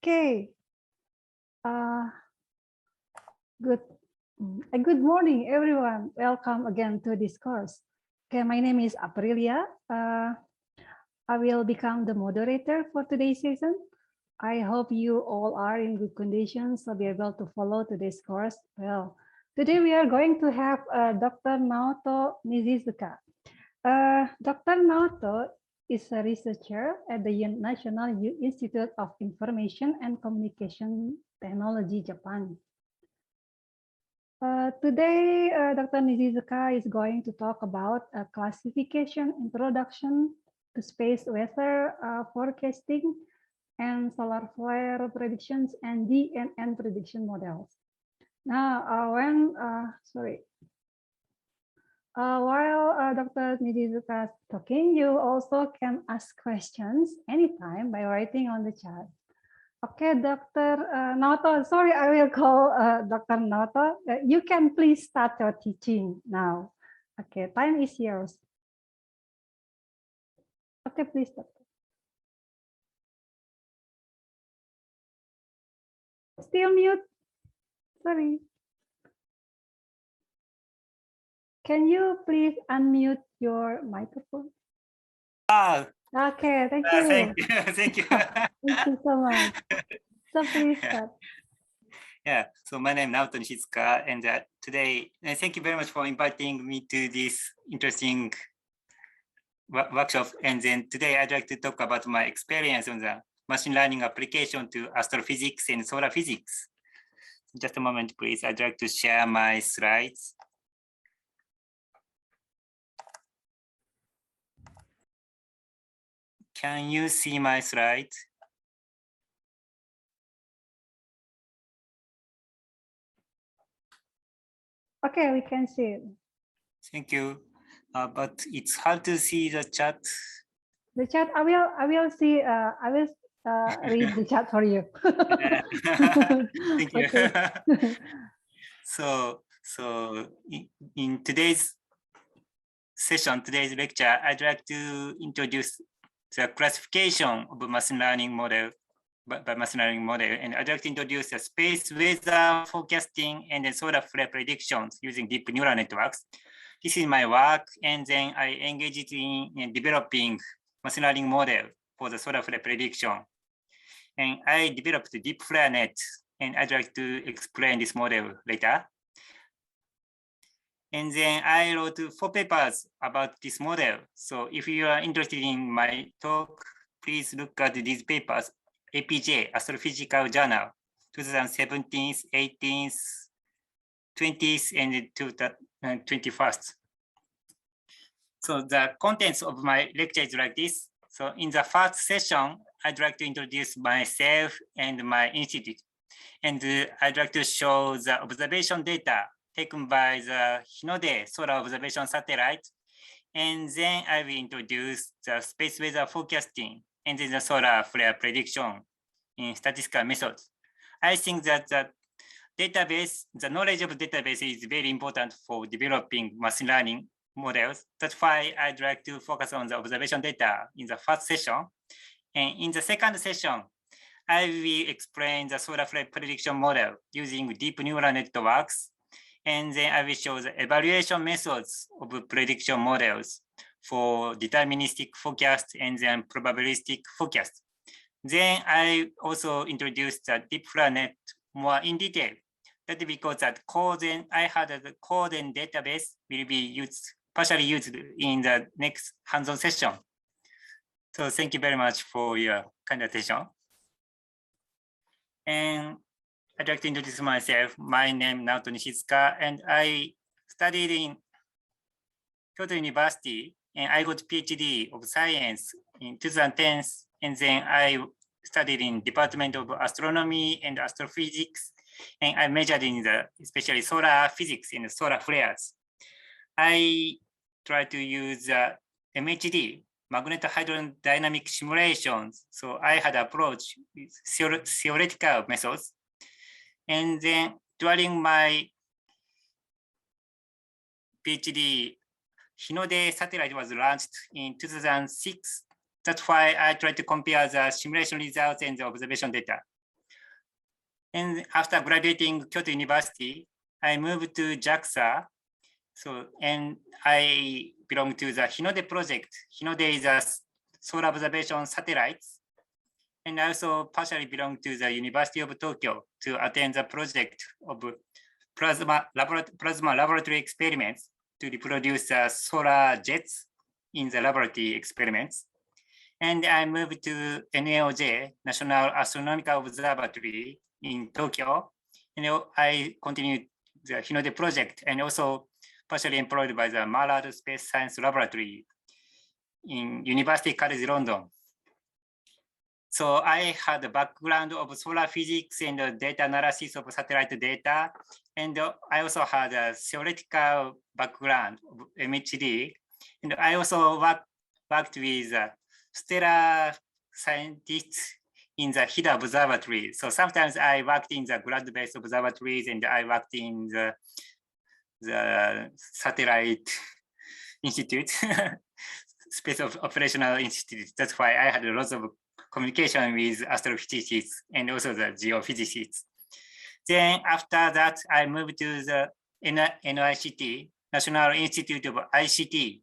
Okay. Good morning, everyone. Welcome again to this course. Okay, my name is Aprilia. I will become the moderator for today's session. I hope you all are in good conditions to be able to follow today's course well. Today we are going to have Dr. Naoto Nishizuka. Dr. Naoto is a researcher at the National Institute of Information and Communication Technology, Japan. Today, Dr. Nishizuka is going to talk about a classification introduction to space weather forecasting and solar flare predictions and DNN prediction models. Now, while Dr. Nishizuka is talking, you also can ask questions anytime by writing on the chat. Okay, Dr. Naoto, sorry, I will call Dr. Naoto. You can please start your teaching now. Okay, time is yours. Okay, please, Doctor. Still mute. Sorry. Can you please unmute your microphone? Okay, thank you. Thank you. Thank you. Thank you so much. So please start. Yeah, so my name is Naoto Nishizuka, and today, thank you very much for inviting me to this interesting workshop. And then today I'd like to talk about my experience on the machine learning application to astrophysics and solar physics. Just a moment, please. I'd like to share my slides. Can you see my slides? Okay, we can see it. Thank you. But it's hard to see the chat. The chat, I will see. I will read the chat for you. Thank you. Okay. So in today's session, today's lecture, I'd like to introduce the classification of machine learning model by machine learning model, and I'd like to introduce the space weather forecasting and then solar flare predictions using deep neural networks. This is my work, and then I engaged in developing machine learning model for the solar flare prediction. And I developed the deep flare net, and I'd like to explain this model later. And then I wrote 4 papers about this model. So if you are interested in my talk, please look at these papers, APJ, Astrophysical Journal, 2017, 18th, 20th, and 21st. So the contents of my lecture is like this. So in the first session, I'd like to introduce myself and my institute. And I'd like to show the observation data taken by the Hinode solar observation satellite. And then I will introduce the space weather forecasting and then the solar flare prediction in statistical methods. I think that the database, the knowledge of database is very important for developing machine learning models. That's why I'd like to focus on the observation data in the first session. And in the second session, I will explain the solar flare prediction model using deep neural networks. And then I will show the evaluation methods of prediction models for deterministic forecast and then probabilistic forecast. Then I also introduced the deep flare net more in detail. That's because that I had the Coden database will be used partially used in the next hands-on session. So thank you very much for your kind attention. And I'd like to introduce myself. My name is Naoto Nishizuka, and I studied in Kyoto University, and I got PhD of science in 2010, and then I studied in Department of Astronomy and Astrophysics, and I majored in especially solar physics and solar flares. I try to use MHD, magnetic hydrodynamic simulations. So I had approach with theoretical methods. And then during my PhD, Hinode satellite was launched in 2006. That's why I tried to compare the simulation results and the observation data. And after graduating Kyoto University, I moved to JAXA. So, and I belong to the Hinode project. Hinode is a solar observation satellites. And I also partially belong to the University of Tokyo to attend the project of plasma laboratory experiments to reproduce solar jets in the laboratory experiments. And I moved to NAOJ, National Astronomical Observatory in Tokyo. And I continued the Hinode project and also partially employed by the Mallard Space Science Laboratory in University College London. So I had a background of solar physics and data analysis of satellite data. And I also had a theoretical background of MHD. And I also worked with stellar scientists in the HIDA observatory. So sometimes I worked in the ground-based observatories and I worked in the satellite institute, space of operational institute. That's why I had lots of communication with astrophysicists and also the geophysicists. Then after that, I moved to the NICT, National Institute of ICT.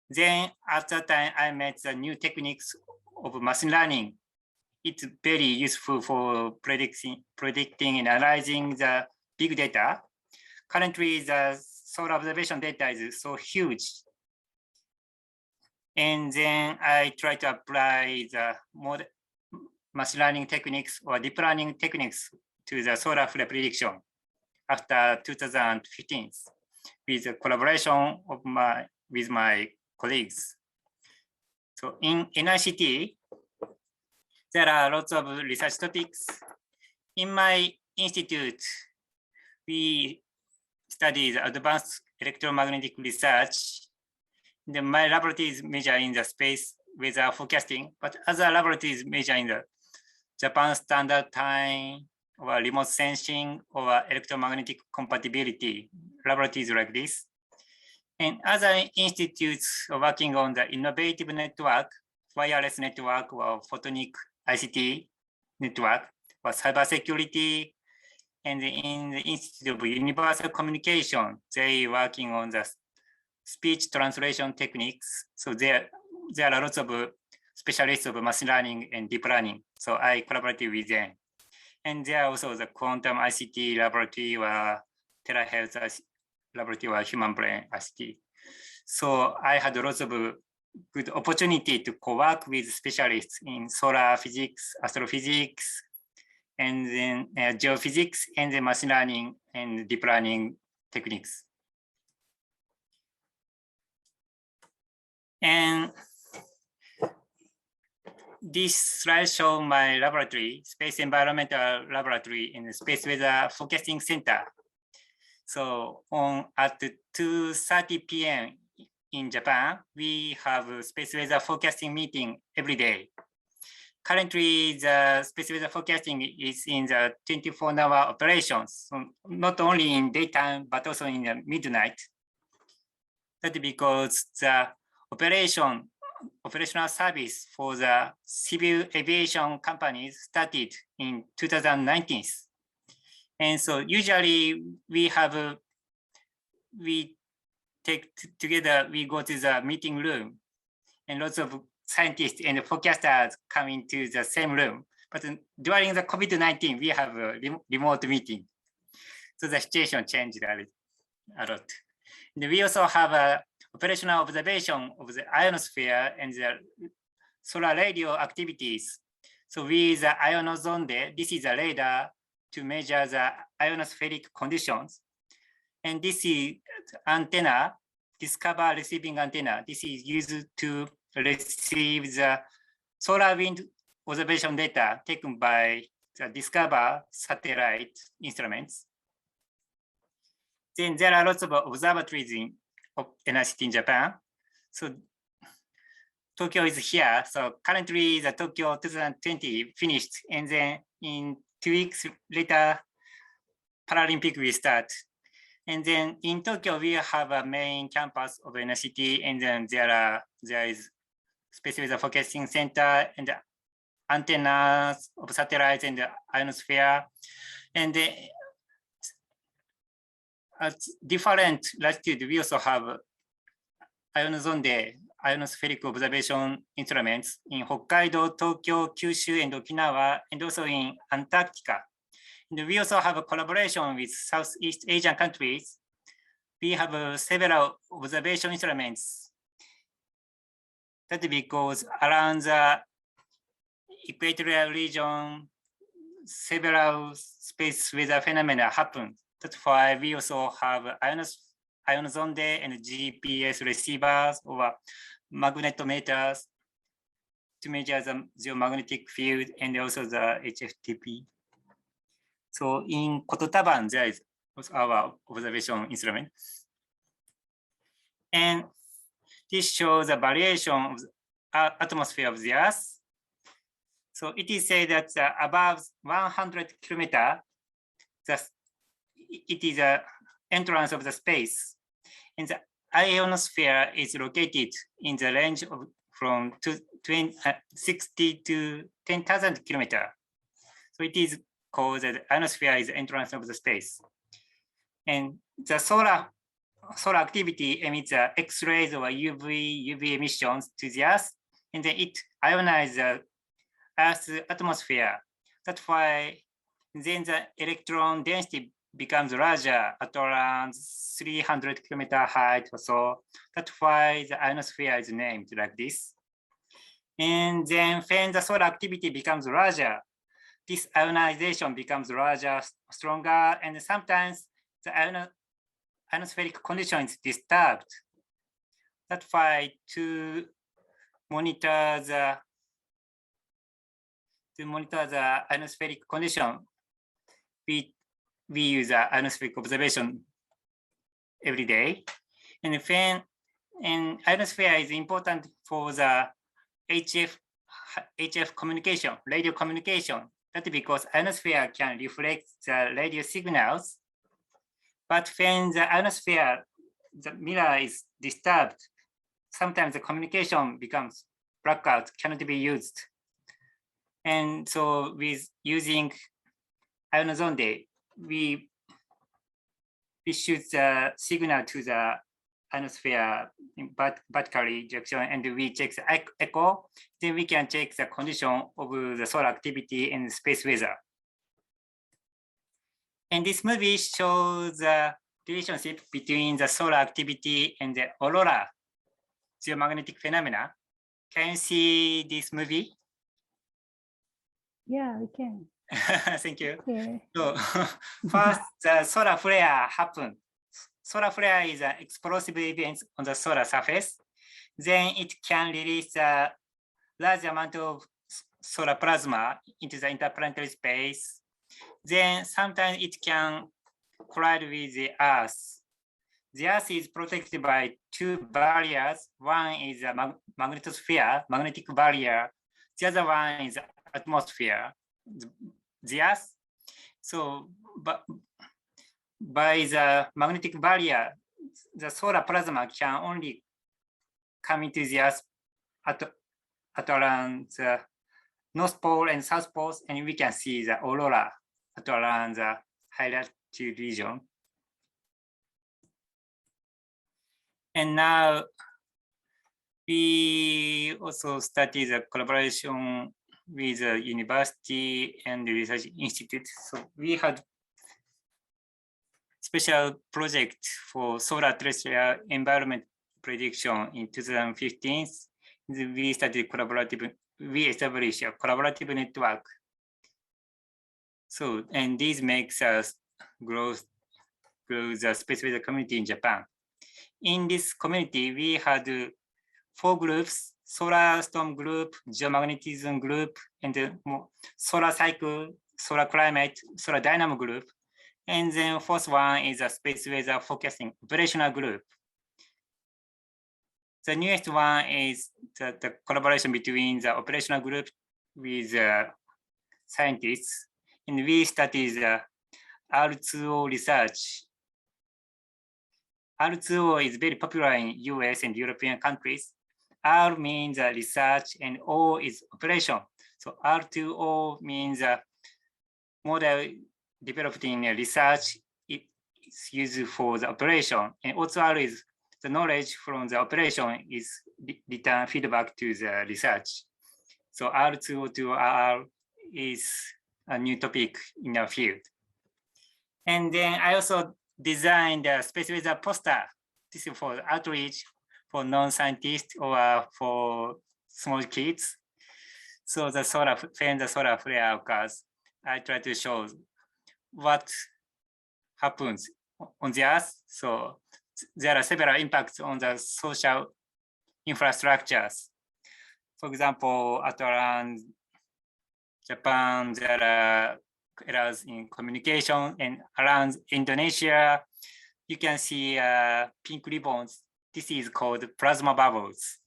Then at that time, I met the new techniques of machine learning. It's very useful for predicting and analyzing the big data. Currently, the solar observation data is so huge. And then I try to apply the machine learning techniques or deep learning techniques to the solar flare prediction after 2015 with the collaboration of with my colleagues. So in NICT, there are lots of research topics. In my institute, we study the advanced electromagnetic research. My laboratories measure in the space weather forecasting, but other laboratories measure in the Japan Standard Time or remote sensing or electromagnetic compatibility, laboratories like this. And other institutes are working on the innovative network, wireless network or photonic ICT network or cybersecurity. And in the Institute of Universal Communication, they working on the speech translation techniques. So there are lots of specialists of machine learning and deep learning. So I collaborated with them. And there are also the quantum ICT laboratory or telehealth laboratory or human brain ICT. So I had lots of good opportunity to co-work with specialists in solar physics, astrophysics, and then geophysics, and then machine learning and deep learning techniques. And this slide shows my laboratory, Space Environmental Laboratory in the Space Weather Forecasting Center. So at 2:30 p.m. in Japan, we have a space weather forecasting meeting every day. Currently, the space weather forecasting is in the 24-hour operations, so not only in daytime, but also in the midnight. That's because the operational service for the civil aviation companies started in 2019. And so usually we take together, we go to the meeting room and lots of scientists and forecasters come into the same room. But during the COVID-19, we have a remote meeting. So the situation changed a lot. And we also have a operational observation of the ionosphere and the solar radio activities. So with the ionozonde, this is a radar to measure the ionospheric conditions. And this is antenna, discover receiving antenna. This is used to receive the solar wind observation data taken by the Discover satellite instruments. Then there are lots of observatories in NICT in Japan. So Tokyo is here. So currently the Tokyo 2020 finished, and then in 2 weeks later, Paralympic will start. And then in Tokyo, we have a main campus of NICT, and then there is space with a focusing center and the antennas of satellites and the ionosphere. And at different latitude, we also have ionozonde, ionospheric observation instruments in Hokkaido, Tokyo, Kyushu, and Okinawa, and also in Antarctica. And we also have a collaboration with Southeast Asian countries. We have several observation instruments that because around the equatorial region, several space weather phenomena happen. That's why we also have ionozonde and GPS receivers or magnetometers to measure the geomagnetic field and also the HFTP. So in Kototaban, there is our observation instrument. And this shows the variation of the atmosphere of the Earth. So it is said that above 100 kilometers, it is an entrance of the space. And the ionosphere is located in the range of from 60 to 10,000 kilometers. So it is called the ionosphere is the entrance of the space. And the solar activity emits X-rays or UV emissions to the Earth, and then it ionizes the Earth's atmosphere. That's why then the electron density becomes larger at around 300 kilometer height or so. That's why the ionosphere is named like this. And then when the solar activity becomes larger, this ionization becomes larger, stronger, and sometimes the ionospheric condition is disturbed. That's why to monitor the ionospheric condition, we use ionospheric observation every day. And ionosphere is important for the HF communication, radio communication. That's because ionosphere can reflect the radio signals. But when the ionosphere, the mirror is disturbed, sometimes the communication becomes blackout, cannot be used. And so with using ionozonde, we shoot the signal to the ionosphere in vertically direction, and we check the echo. Then we can check the condition of the solar activity and space weather. And this movie shows the relationship between the solar activity and the aurora geomagnetic phenomena. Can you see this movie? Yeah, we can. Thank you. Okay. So first, the solar flare happened. Solar flare is an explosive event on the solar surface. Then it can release a large amount of solar plasma into the interplanetary space. Then sometimes it can collide with the Earth. The Earth is protected by two barriers. One is a magnetosphere, magnetic barrier. The other one is atmosphere, the Earth. So, by the magnetic barrier, the solar plasma can only come into the Earth at around the North Pole and South Poles, and we can see the aurora at around the high latitude region. And now we also started a collaboration with the university and the research institute. So we had special project for solar terrestrial environment prediction in 2015. We established a collaborative network. So, and this makes us grow the space weather community in Japan. In this community, we had 4 groups: solar storm group, geomagnetism group, and the solar cycle, solar climate, solar dynamo group. And then fourth one is a space weather forecasting operational group. The newest one is the collaboration between the operational group with scientists. And we studied the R2O research. R2O is very popular in US and European countries. R means research and O is operation. So R2O means model developed in research. It's used for the operation. And also R is the knowledge from the operation is return feedback to the research. So R2O to R is a new topic in our field. And then I also designed a space weather poster. This is for outreach for non-scientists or for small kids. So the when the solar flare occurs, I try to show what happens on the Earth. So there are several impacts on the social infrastructures. For example, around Japan, there are errors in communication, and around Indonesia, you can see pink ribbons. This is called plasma bubbles.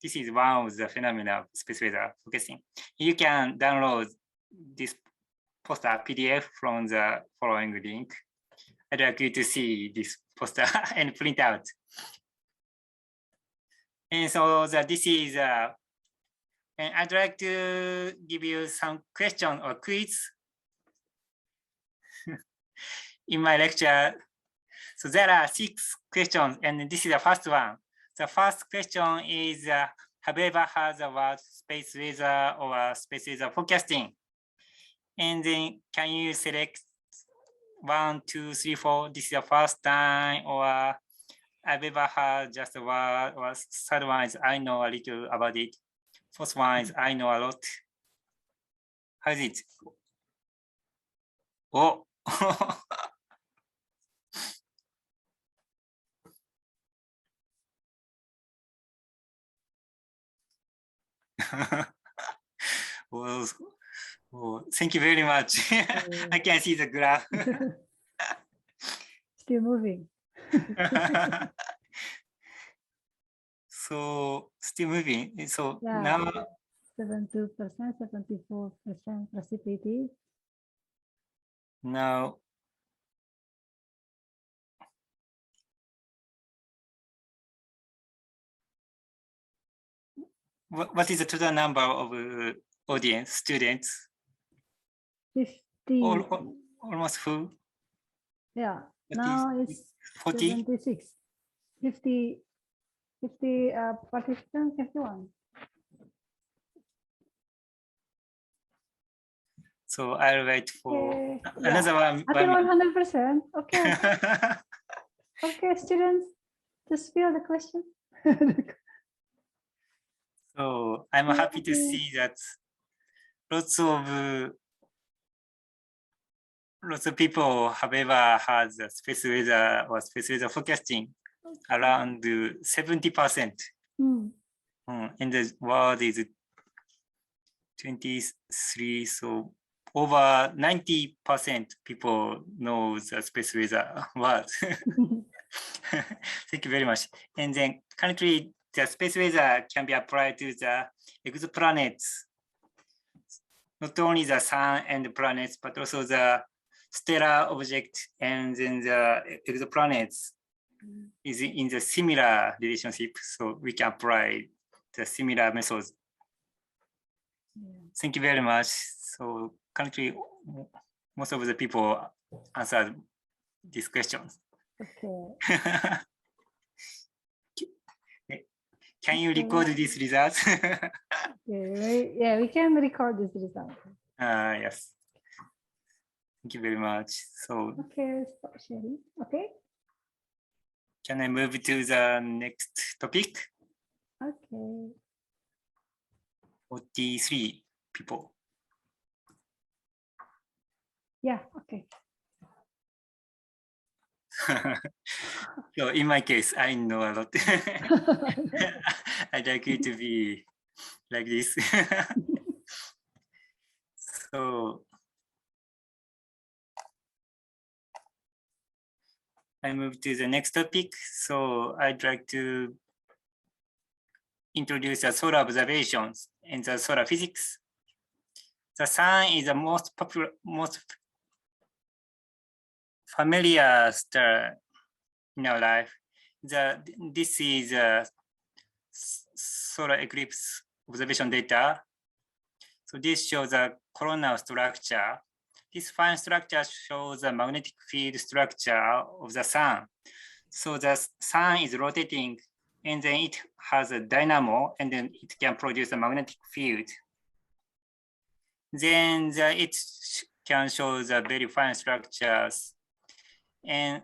This is one of the phenomena of space weather forecasting. You can download this poster PDF from the following link. I'd like you to see this poster and print out. And so this is, and I'd like to give you some question or quiz in my lecture. So there are 6 questions, and this is the first one. The first question is, have you ever heard the word space weather or space weather forecasting? And then can you select 1, 2, 3, 4? This is the first time, or I've ever heard just a word, or third one is I know a little about it. Fourth one is I know a lot. How is it? Oh. well, thank you very much. I can see the graph. Still moving. So still moving. So Yeah, now 72%, 74% precipitation. Now what is the total number of audience students? 50. Almost full. Yeah, now it's 40. 76. 50 participants, 51. So I'll wait for Okay. another one. Until 100%. Okay. Okay, students, just fill the question. So I'm happy to see that lots of people have ever had the space weather or space weather forecasting, around 70%. And the world is 23, so over 90% people know the space weather word. Thank you very much. And then currently the space weather can be applied to the exoplanets, not only the sun and the planets, but also the stellar object, and then the exoplanets is in the similar relationship. So we can apply the similar methods. Thank you very much. So currently, most of the people answered these questions. Okay. Can you record these results? Okay, yeah, we can record this result. Yes. Thank you very much. So Okay, stop sharing. Okay. can I move to the next topic? Okay. 43 people. Yeah, okay. So in my case, I know a lot. I'd like it to be like this. So I move to the next topic. So I'd like to introduce the solar observations and the solar physics. The sun is the most popular, most familiar star in our life. This is a solar eclipse observation data. So this shows a coronal structure. This fine structure shows the magnetic field structure of the sun. So the sun is rotating and then it has a dynamo and then it can produce a magnetic field. Then it can show the very fine structures.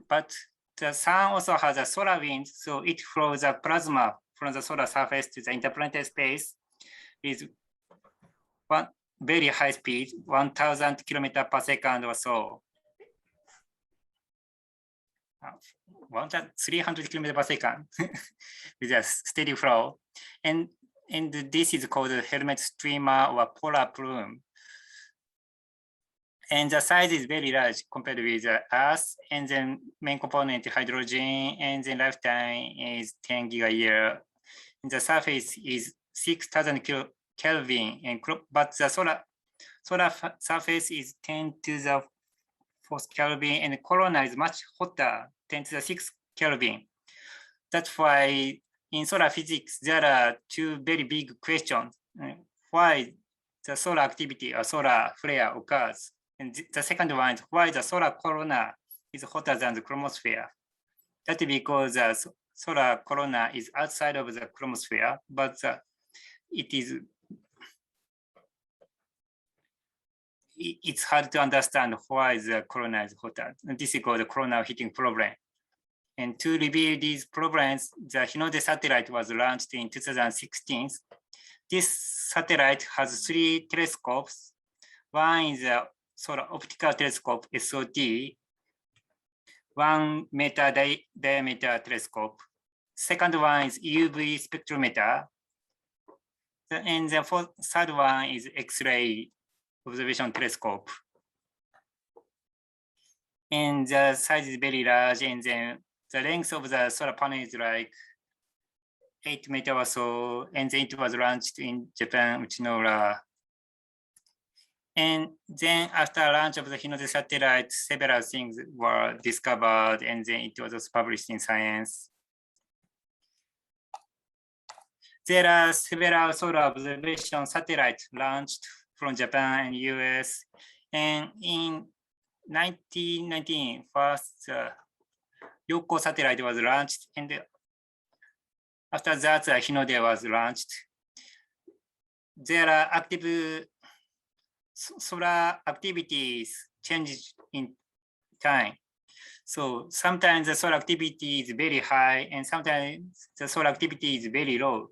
But the sun also has a solar wind, so it flows a plasma from the solar surface to the interplanetary space with one very high speed, 1,000 kilometers per second or so. 300 kilometers per second with a steady flow. And this is called a helmet streamer or polar plume. And the size is very large compared with the Earth, and then main component hydrogen, and then lifetime is 10 giga-year. And the surface is 6,000 Kelvin, but the solar surface is 10 to the 4th Kelvin, and the corona is much hotter, 10 to the 6th Kelvin. That's why in solar physics, there are two very big questions. Why the solar activity or solar flare occurs. And the second one is why the solar corona is hotter than the chromosphere. That's because the solar corona is outside of the chromosphere, but it's hard to understand why the corona is hotter. And this is called the coronal heating problem. And to reveal these problems, the Hinode satellite was launched in 2016. This satellite has 3 telescopes. One is a solar optical telescope, SOT, 1 meter diameter telescope. Second one is UV spectrometer. And the third one is X-ray observation telescope. And the size is very large, and then the length of the solar panel is like 8 meters or so, and then it was launched in Japan, Uchinora. And then after launch of the Hinode satellite, several things were discovered, and then it was also published in Science. There are several solar observation satellites launched from Japan and US. And in 1919, first Yoko satellite was launched, and after that, Hinode was launched. There are active solar activities change in time. So sometimes the solar activity is very high, and sometimes the solar activity is very low.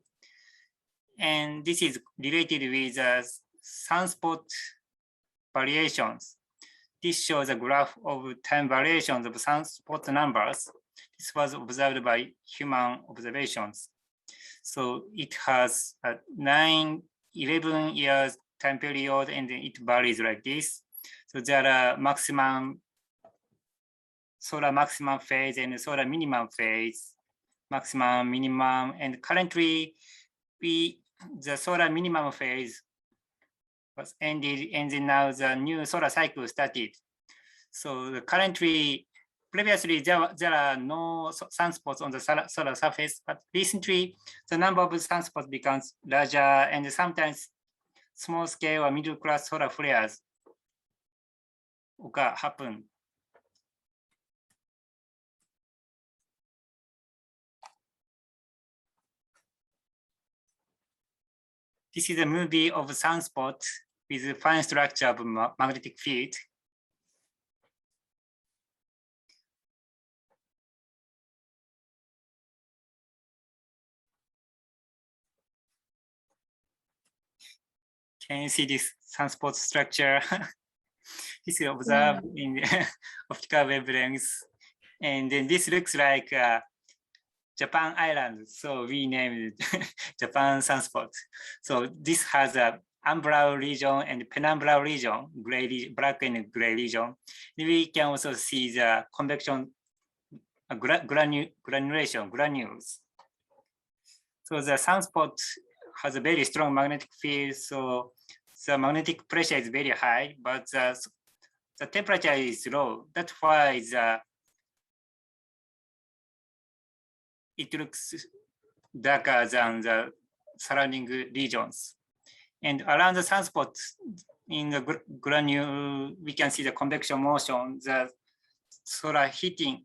And this is related with the sunspot variations. This shows a graph of time variations of sunspot numbers. This was observed by human observations. So it has a 11 years time period, and it varies like this. So there are solar maximum phase and solar minimum phase, maximum, minimum, and currently the solar minimum phase was ended, and then now the new solar cycle started. So currently, previously there are no sunspots on the solar surface, but recently the number of sunspots becomes larger, and sometimes small scale or middle class solar flares happen. This is a movie of sunspot with fine structure of magnetic field. Can you see this sunspot structure? This is observed in the optical wavelengths. And then this looks like Japan Island. So we named Japan sunspot. So this has a umbral region and penumbral region, black and gray region. We can also see the convection granules. So the sunspot has a very strong magnetic field. So the magnetic pressure is very high, but the temperature is low. That's why it looks darker than the surrounding regions. And around the sunspot in the granule, we can see the convection motion, the solar heating,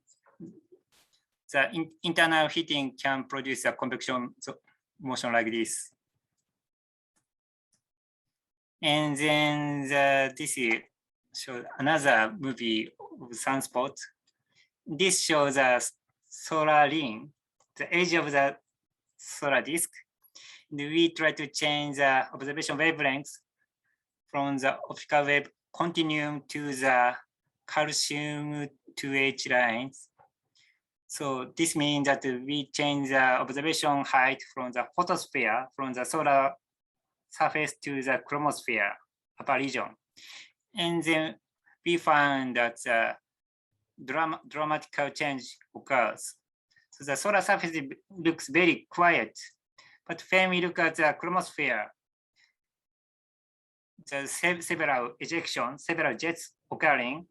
the internal heating can produce a convection motion like this. And then this shows another movie of sunspot. This shows a solar ring, the edge of the solar disk. And we try to change the observation wavelengths from the optical wave continuum to the calcium 2H lines. So this means that we change the observation height from the photosphere, from the solar surface to the chromosphere, upper region. And then we find that dramatical change occurs. So the solar surface looks very quiet, but when we look at the chromosphere, there's several ejections, several jets occurring.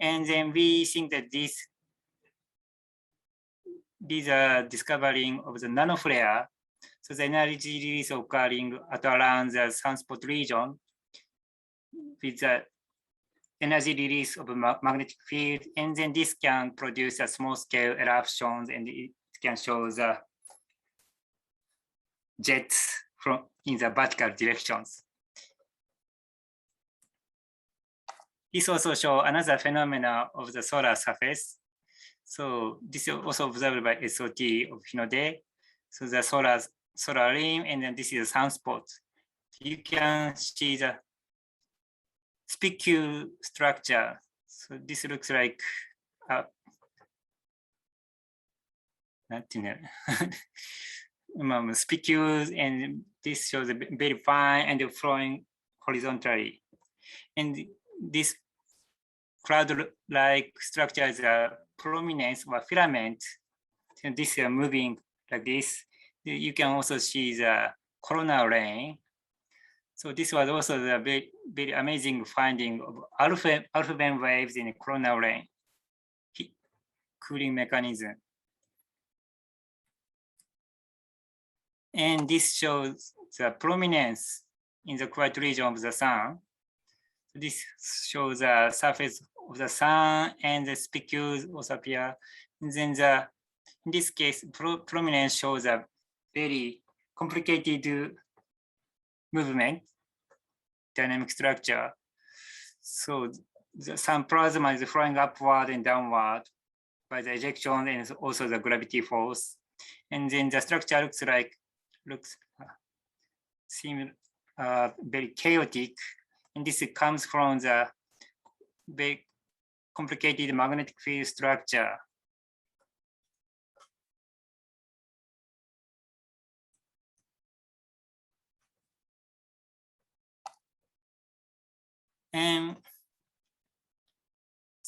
And then we think that these are discovering of the nanoflare. So the energy release occurring at around the sunspot region with the energy release of a magnetic field. And then this can produce a small scale eruptions, and it can show the jets from in the vertical directions. This also shows another phenomena of the solar surface. So this is also observed by SOT of Hinode. So the solar rim, and then this is a sunspot. You can see the spicule structure. So this looks like spicules, and this shows a very fine and flowing horizontally. And this cloud-like structure is a prominence or filament. And this is moving like this. You can also see the coronal rain. So this was also the very, very amazing finding of alpha band waves in coronal rain cooling mechanism. And this shows the prominence in the quiet region of the sun. This shows the surface of the sun, and the spicules also appear. And then in this case, prominence shows a very complicated movement, dynamic structure. So the sun plasma is flowing upward and downward by the ejection and also the gravity force. And then the structure seems very chaotic. And this comes from the very complicated magnetic field structure. And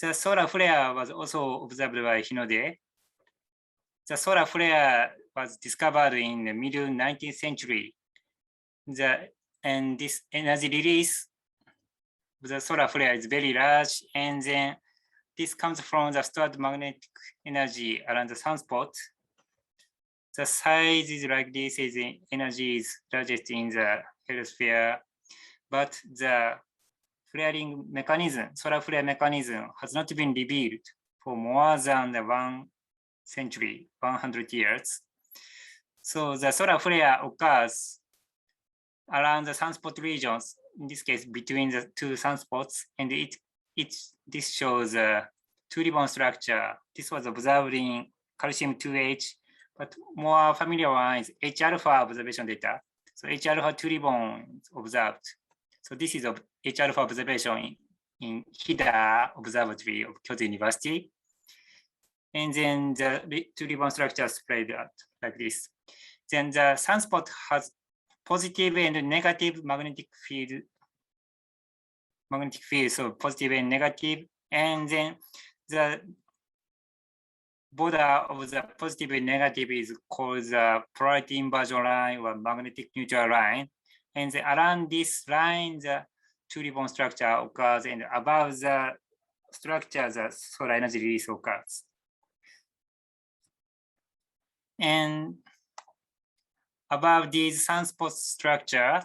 the solar flare was also observed by Hinode. The solar flare was discovered in the middle 19th century. And this energy release of the solar flare is very large, and then this comes from the stored magnetic energy around the sunspot. The size is like this, is the energy is largest in the heliosphere, but the flaring mechanism, solar flare mechanism, has not been revealed for more than 1 century, 100 years. So the solar flare occurs around the sunspot regions, in this case between the two sunspots, and this shows a two-ribbon structure. This was observed in calcium 2H, but more familiar one is H alpha observation data. So H alpha 2 ribbon observed. So this is H alpha observation in Hida Observatory of Kyoto University. And then the 2 ribbon structure spread out like this. Then the sunspot has positive and negative magnetic field, so positive and negative. And then the border of the positive and negative is called the polarity inversion line or magnetic neutral line. And then around this line, the 2 ribbon structure occurs, and above the structure, the solar energy release occurs. And above these sunspot structure,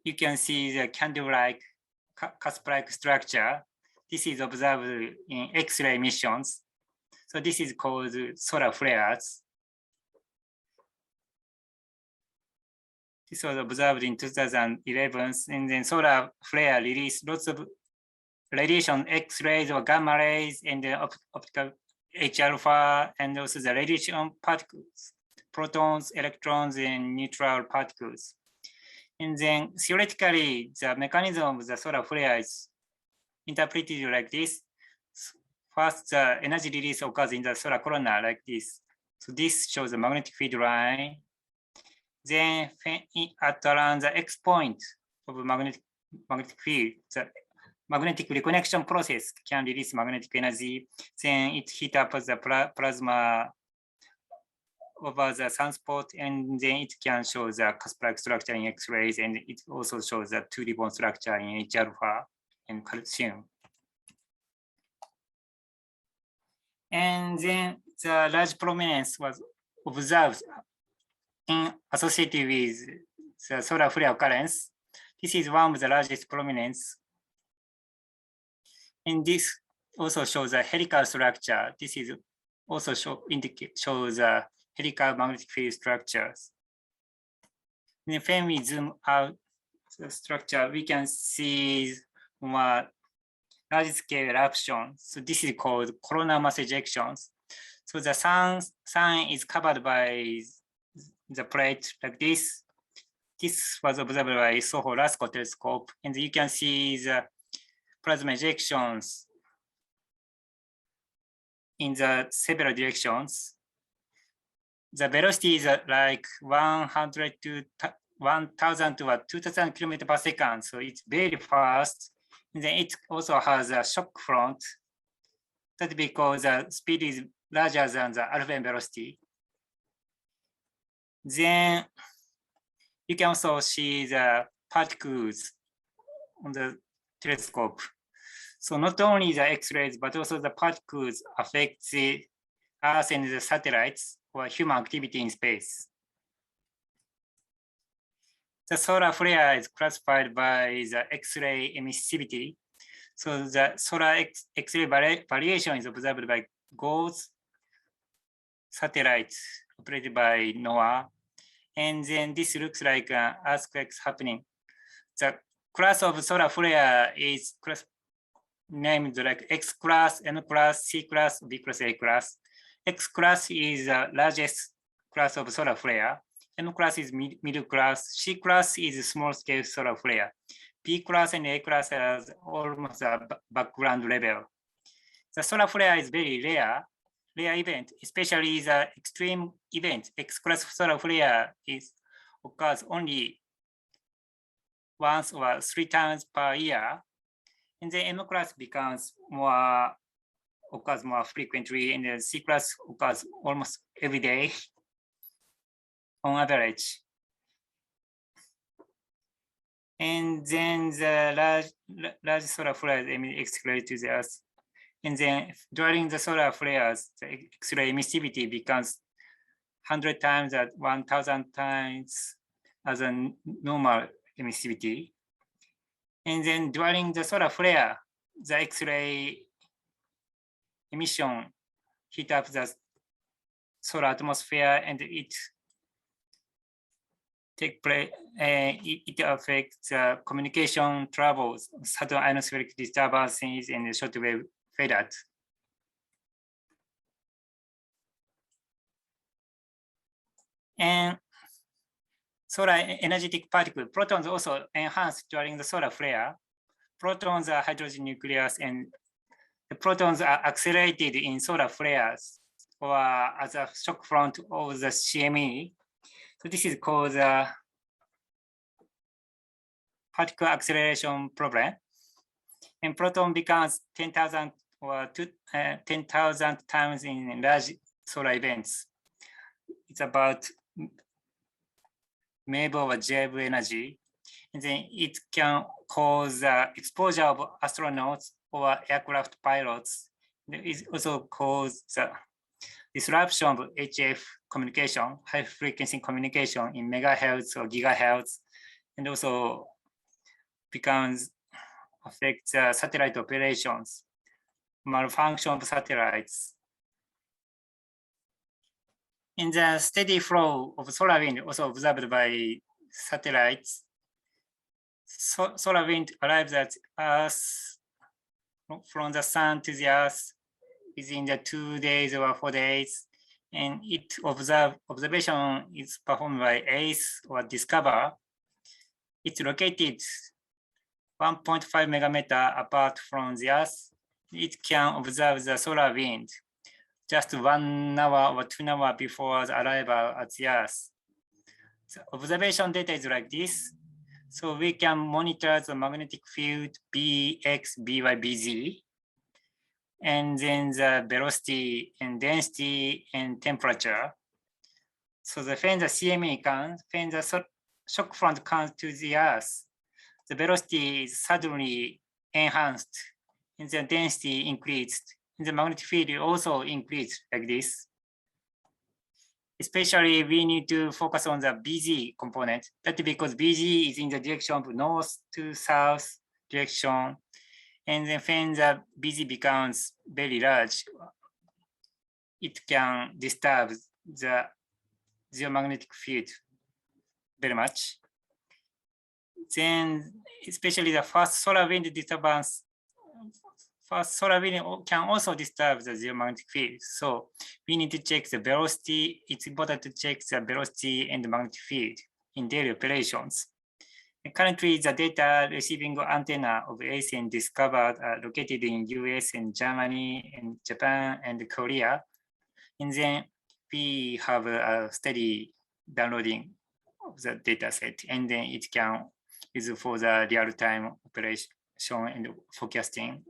you can see the candle-like, cusp-like structure. This is observed in X-ray emissions. So this is called solar flares. This was observed in 2011, and then solar flare released lots of radiation, X-rays or gamma rays, and the optical H alpha, and also the radiation particles, protons, electrons, and neutral particles. And then theoretically, the mechanism of the solar flare is interpreted like this. First, the energy release occurs in the solar corona like this. So this shows the magnetic field line. Then at around the X point of magnetic field, the magnetic reconnection process can release magnetic energy. Then it heats up the plasma over the sunspot, and then it can show the cusp-like structure in X-rays, and it also shows the 2 ribbon structure in H alpha and calcium. And then the large prominence was observed associated with the solar flare occurrence. This is one of the largest prominence. And this also shows a helical structure. This is also shows a helical magnetic field structures. And when we zoom out the structure, we can see more large scale eruption. So this is called coronal mass ejections. So the sun is covered by the plate like this. This was observed by SOHO LASCO telescope, and you can see the plasma ejections in the several directions. The velocity is like 100 to 1000 to 2000 kilometers per second. So it's very fast. And then it also has a shock front. That's because the speed is larger than the alpha velocity. Then you can also see the particles on the telescope. So not only the X-rays, but also the particles affect the Earth and the satellites or human activity in space. The solar flare is classified by the X-ray emissivity. So the solar X-ray variation is observed by GOES satellites operated by NOAA. And then this looks like earthquakes happening. The class of solar flare is named like X class, N class, C class, B class, A class. X class is the largest class of solar flare. M class is middle class. C class is small scale solar flare. B class and A class are almost a background level. The solar flare is very rare event, especially the extreme event. X class solar flare occurs only once or 3 times per year. And then M class occurs more frequently, and the C class occurs almost every day on average. And then the large solar flares emit X-ray to the Earth. And then during the solar flares, the X-ray emissivity becomes 100 times at 1000 times as a normal emissivity. And then during the solar flare, the X-ray emission heat up the solar atmosphere, and it affects the communication travels, sudden ionospheric disturbances, and shortwave fade out. And solar energetic particle, protons also enhance during the solar flare. Protons are hydrogen nucleus, and the protons are accelerated in solar flares or as a shock front of the CME. So this is called the particle acceleration problem. And proton becomes 10,000 or 10,000 times in large solar events. It's about MeV over JeV energy. And then it can cause exposure of astronauts or aircraft pilots. It also causes the disruption of HF communication, high frequency communication in megahertz or gigahertz, and also affects satellite operations, malfunction of satellites. In the steady flow of solar wind, also observed by satellites, solar wind arrives at Earth from the sun to the Earth within the 2 days or 4 days, and observation is performed by ACE or Discover. It's located 1.5 megameter apart from the Earth. It can observe the solar wind just 1 hour or 2 hours before the arrival at the Earth. So observation data is like this. So we can monitor the magnetic field Bx, By, Bz, and then the velocity and density and temperature. So when the CME comes, when the shock front comes to the Earth, the velocity is suddenly enhanced and the density increased. And the magnetic field also increased like this. Especially we need to focus on the Bz component. That's because Bz is in the direction of north to south direction. And then when the Bz becomes very large, it can disturb the geomagnetic field very much. Then, especially the fast solar wind disturbance, fast solar wind can also disturb the geomagnetic field. So we need to check the velocity. It's important to check the velocity and the magnetic field in daily operations. And currently, the data receiving antenna of ACN discovered are located in US and Germany and Japan and Korea. And then we have a steady downloading of the data set, and then it can use for the real-time operation and forecasting.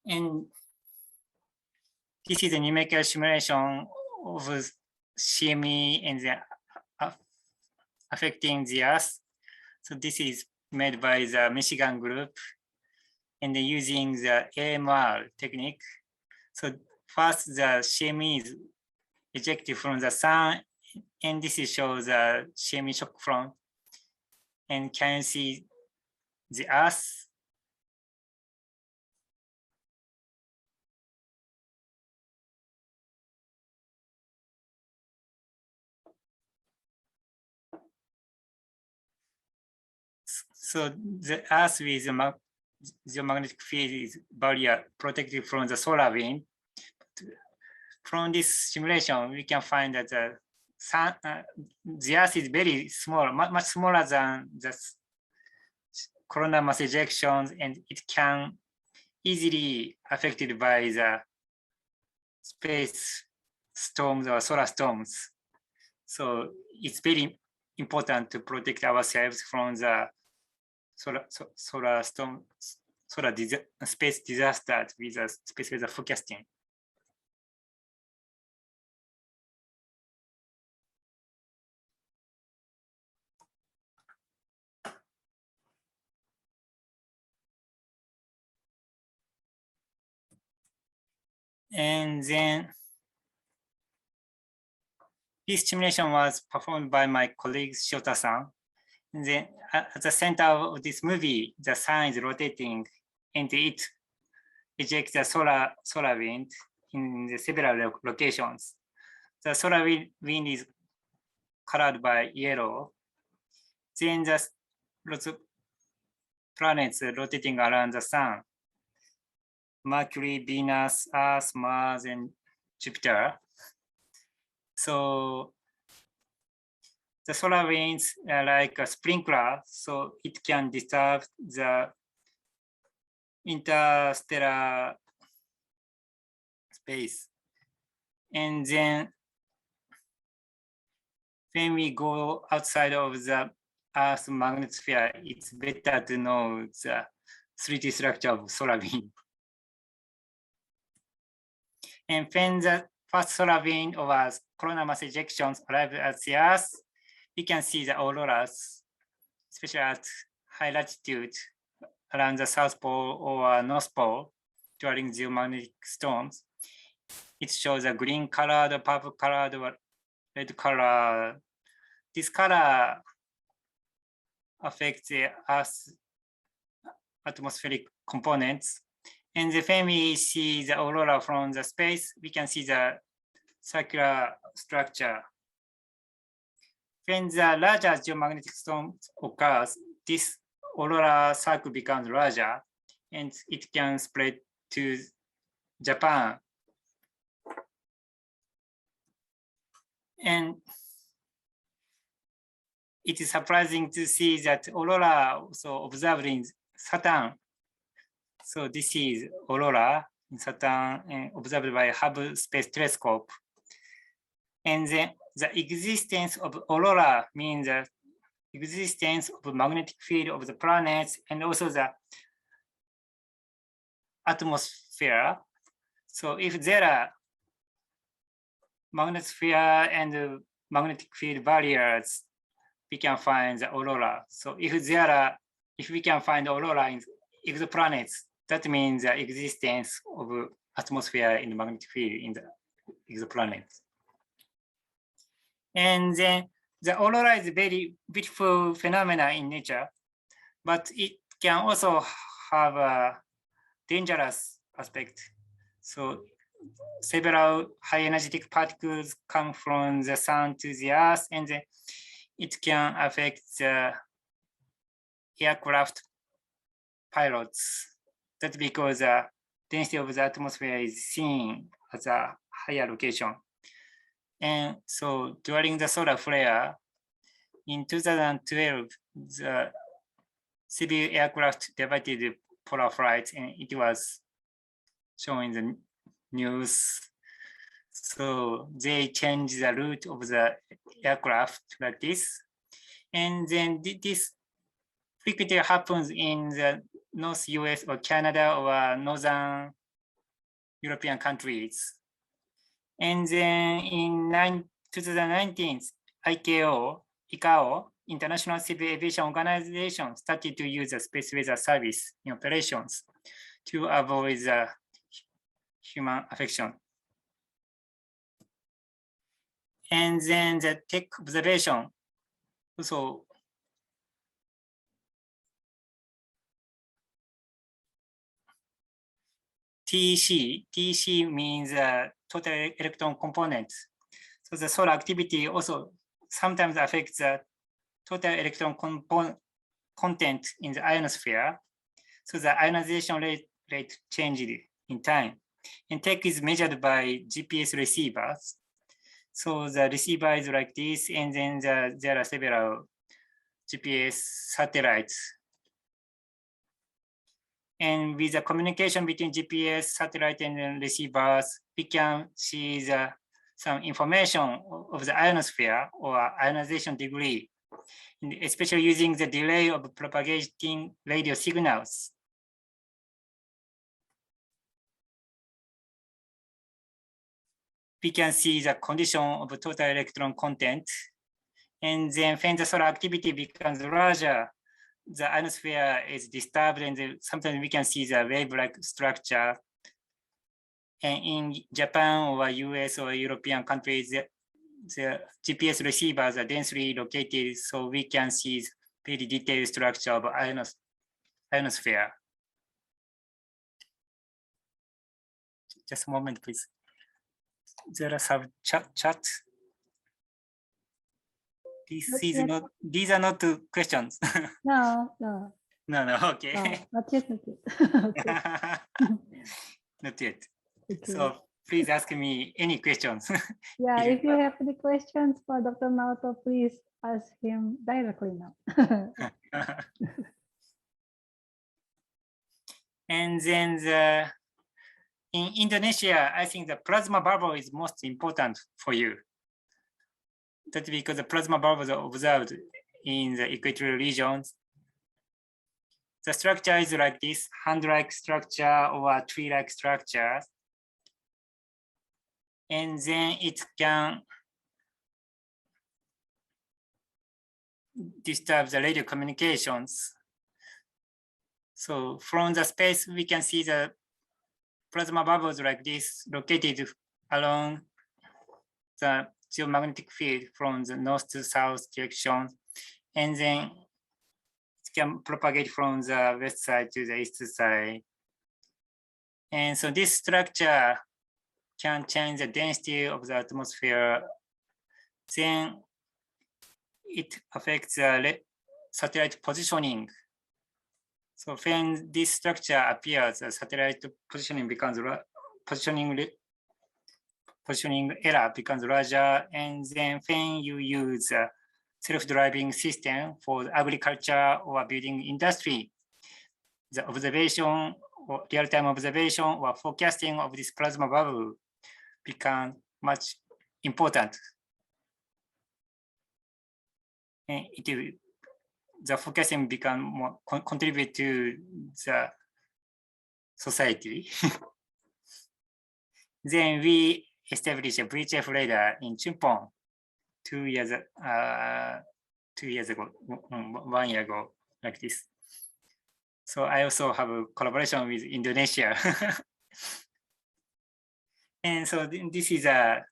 And this is a numerical simulation of CME and the affecting the Earth. So this is made by the Michigan group and using the AMR technique. So first the CME is ejected from the sun, and this shows the CME shock front. And can you see the Earth? So the Earth with the magnetic field is barrier protected from the solar wind. From this simulation, we can find that the Earth is very small, much smaller than the coronal mass ejections, and it can easily affected by the space storms or solar storms. So it's very important to protect ourselves from the solar storm, space disaster with a space weather forecasting. And then this simulation was performed by my colleague Shota-san. And then at the center of this movie, the sun is rotating and it ejects the solar wind in the several locations. The solar wind is colored by yellow. Then the lots of planets rotating around the sun. Mercury, Venus, Earth, Mars, and Jupiter. So the solar winds are like a sprinkler, so it can disturb the interstellar space. And then when we go outside of the Earth's magnetosphere, it's better to know the 3D structure of solar wind. And when the first solar wind or coronal mass ejections arrive at the Earth, we can see the auroras, especially at high latitude around the South Pole or North Pole during geomagnetic storms. It shows a green colored, purple colored, or red color. This color affects the Earth's atmospheric components. And when we see the aurora from the space, we can see the circular structure. When the larger geomagnetic storm occurs, this aurora circle becomes larger and it can spread to Japan. And it is surprising to see that aurora also observed in Saturn. So this is aurora in Saturn and observed by Hubble Space Telescope. And then the existence of aurora means the existence of magnetic field of the planets and also the atmosphere. So if there are magnetosphere and magnetic field barriers, we can find the aurora. So if we can find aurora in exoplanets, that means the existence of atmosphere in the magnetic field in the exoplanets. And then the aurora is a very beautiful phenomena in nature, but it can also have a dangerous aspect. So several high energetic particles come from the sun to the earth, and then it can affect the aircraft pilots. That's because the density of the atmosphere is seen at a higher location. And so during the solar flare in 2012, the civil aircraft diverted polar flights and it was shown in the news. So they changed the route of the aircraft like this. And then this frequently happens in the North US or Canada or Northern European countries. And then in 2019, ICAO, International Civil Aviation Organization, started to use the space weather service in operations to avoid the human affection. And then the tech observation also TC means total electron components. So the solar activity also sometimes affects the total electron content in the ionosphere. So the ionization rate changed in time. And tech is measured by GPS receivers. So the receiver is like this, and then there are several GPS satellites. And with the communication between GPS, satellite, and receivers, we can see some information of the ionosphere or ionization degree, especially using the delay of propagating radio signals. We can see the condition of total electron content. And then when the solar activity becomes larger, the ionosphere is disturbed, and sometimes we can see the wave-like structure. And in Japan or US or European countries, the GPS receivers are densely located, so we can see very detailed structure of ionosphere. Just a moment, please. There are some chat. These are not questions. No. No, okay. No, not yet. Okay. Not yet. Okay. So please ask me any questions. Yeah, You- if you have any questions for Dr. Naoto, please ask him directly now. And then in Indonesia, I think the plasma bubble is most important for you. That's because the plasma bubbles are observed in the equatorial regions. The structure is like this, hand-like structure or tree-like structure. And then it can disturb the radio communications. So from the space, we can see the plasma bubbles like this located along the geomagnetic field from the north to south direction. And then it can propagate from the west side to the east side. And so this structure can change the density of the atmosphere. Then it affects the satellite positioning. So when this structure appears, the satellite positioning becomes positioning error becomes larger. And then when you use a self-driving system for agriculture or building industry, the observation or real-time observation or forecasting of this plasma bubble become much important. And the forecasting become more contribute to the society. Then we established a VHF radar in Chumpon 2 years ago, 1 year ago, like this. So I also have a collaboration with Indonesia. And so this is a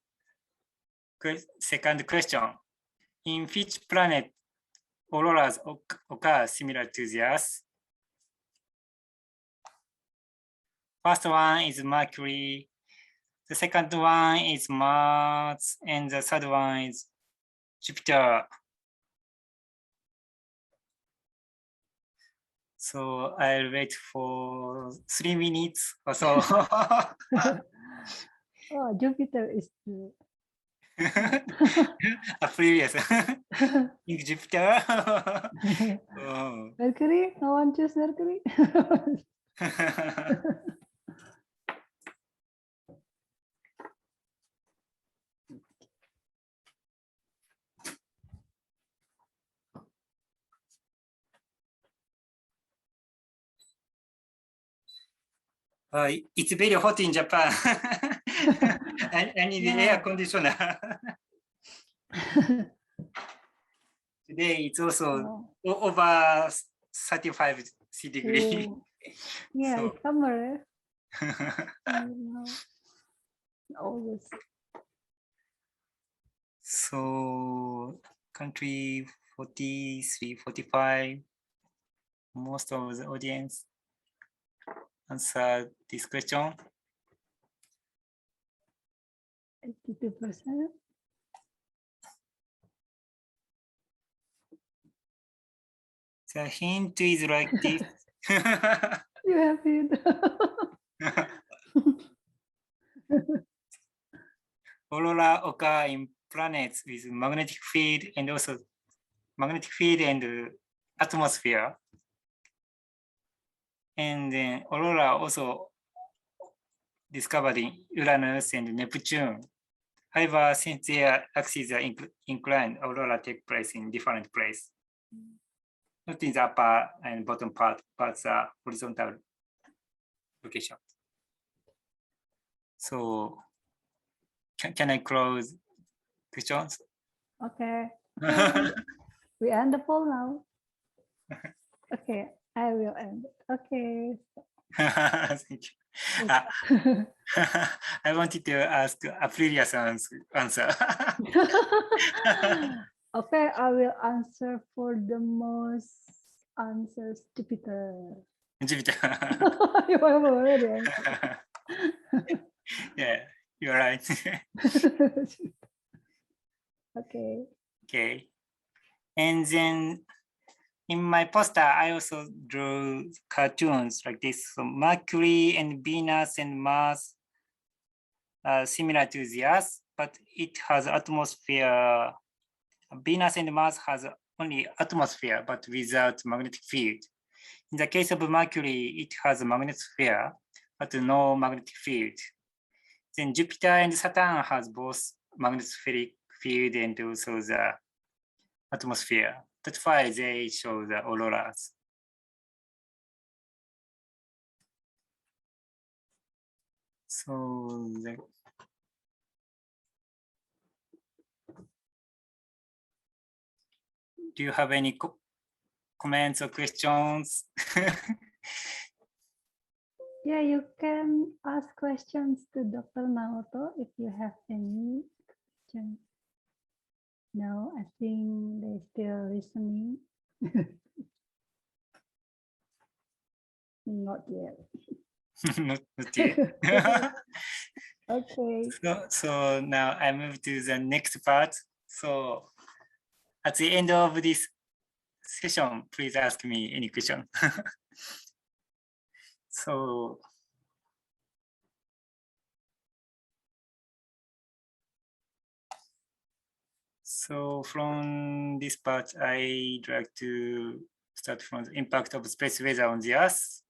second question. In which planet auroras occur similar to the Earth? First one is Mercury. The second one is Mars, and the third one is Jupiter. So I'll wait for 3 minutes or so. Oh, Jupiter is the Previous. In Jupiter. Oh. Mercury. No one choose Mercury. It's very hot in Japan. I need the air conditioner. Today it's also over 35 degrees. Yeah, So- it's summer. Always. So country 43, 45, most of the audience answer this question. 82%. The hint is like this. You have it. Aurora occur in planets with magnetic field and also magnetic field and atmosphere. And then aurora also discovered in Uranus and Neptune. However, since their axes are inclined, aurora take place in different places. Not in the upper and bottom part, but the horizontal location. So can I close questions? Okay. We end the poll now. Okay, I will end. Okay. Thank you. I wanted to ask Aprilia's answer. Okay, I will answer for the most answers, Jupiter. Jupiter. You have already answered. Yeah, you're right. Okay. Okay. And then in my poster, I also drew cartoons like this. So Mercury and Venus and Mars similar to the Earth, but it has atmosphere. Venus and Mars has only atmosphere, but without magnetic field. In the case of Mercury, it has a magnetosphere, but no magnetic field. Then Jupiter and Saturn has both magnetospheric field and also the atmosphere. That's why they show the auroras. So do you have any comments or questions? Yeah, you can ask questions to Dr. Naoto if you have any questions. No, I think they're still listening. Not yet. not yet. Okay. So now I move to the next part. So at the end of this session, please ask me any question. So from this part, I'd like to start from the impact of space weather on the Earth.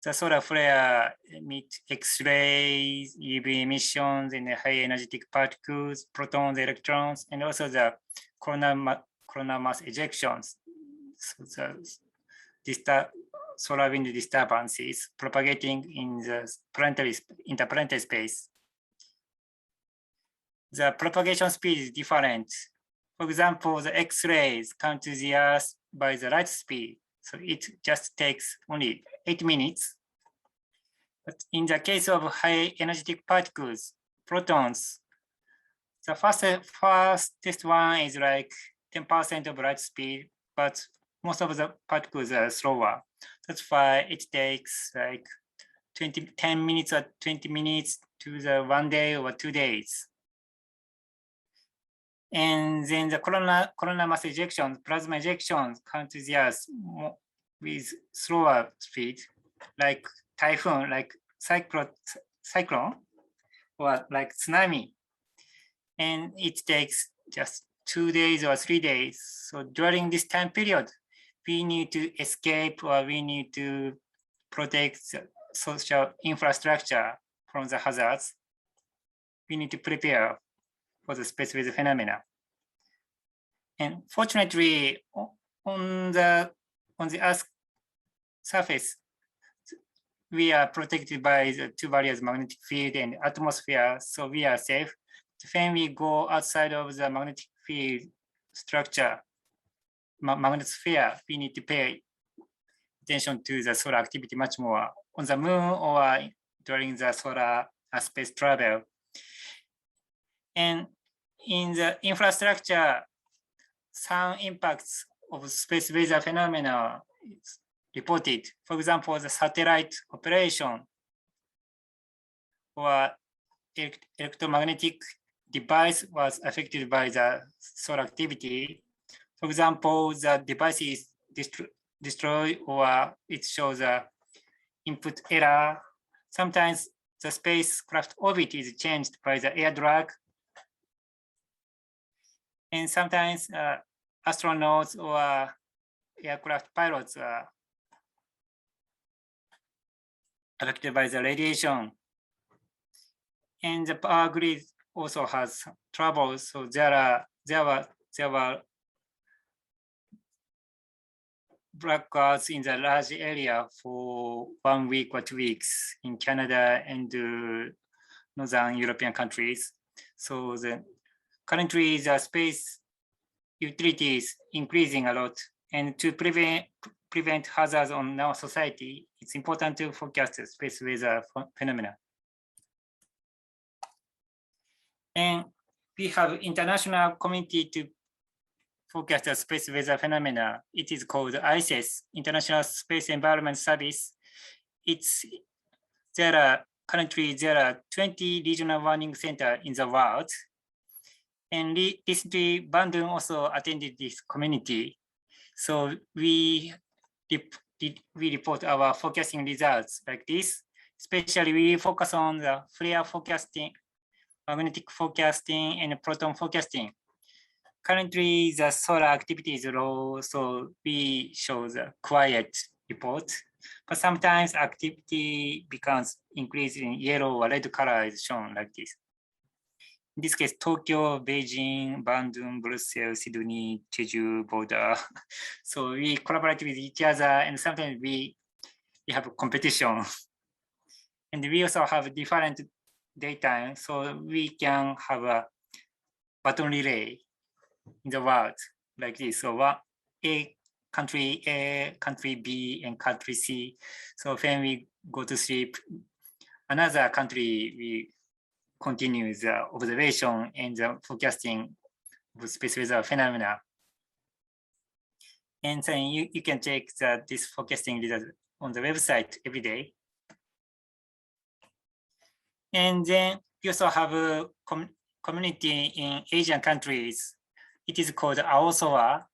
The solar flare emit X-rays, UV emissions, and high energetic particles, protons, electrons, and also the coronal mass ejections. So the solar wind disturbances propagating in the interplanetary space. The propagation speed is different. For example, the X-rays come to the Earth by the light speed. So it just takes only 8 minutes. But in the case of high energetic particles, protons, the fastest one is like 10% of light speed, but most of the particles are slower. That's why it takes like 10 minutes or 20 minutes to the 1 day or 2 days. And then the coronal mass ejections, plasma ejections come to the Earth with slower speed, like typhoon, like cyclone, or like tsunami. And it takes just 2 days or 3 days. So during this time period, we need to escape or we need to protect the social infrastructure from the hazards. We need to prepare for the space weather phenomena. And fortunately, on the Earth's surface, we are protected by the two barriers, magnetic field and atmosphere, so we are safe. When we go outside of the magnetic field structure, magnetosphere, we need to pay attention to the solar activity much more on the moon or during the solar space travel. And in the infrastructure, some impacts of space weather phenomena is reported. For example, the satellite operation or electromagnetic device was affected by the solar activity. For example, the device is destroyed or it shows a input error. Sometimes the spacecraft orbit is changed by the air drag. And sometimes astronauts or aircraft pilots are affected by the radiation. And the power grid also has trouble. So there were blackouts in the large area for 1 week or 2 weeks in Canada and Northern European countries. So currently the space utility is increasing a lot, and to prevent hazards on our society, it's important to forecast the space weather phenomena. And we have international community to forecast the space weather phenomena. It is called ICES, International Space Environment Service. Currently there are 20 regional warning centers in the world. And recently, Bandung also attended this community. So we report our forecasting results like this. Especially we focus on the flare forecasting, magnetic forecasting, and proton forecasting. Currently, the solar activity is low, so we show the quiet report. But sometimes activity becomes increased in yellow or red color is shown like this. In this case, Tokyo, Beijing, Bandung, Brussels, Sydney, Jeju, border. So we collaborate with each other, and sometimes we have a competition. And we also have different data, so we can have a baton relay in the world like this. So what country A, country B, and country C. So when we go to sleep, another country we continue the observation and the forecasting of space weather phenomena. And then you can check this forecasting result on the website every day. And then we also have a community in Asian countries. It is called AOSOA,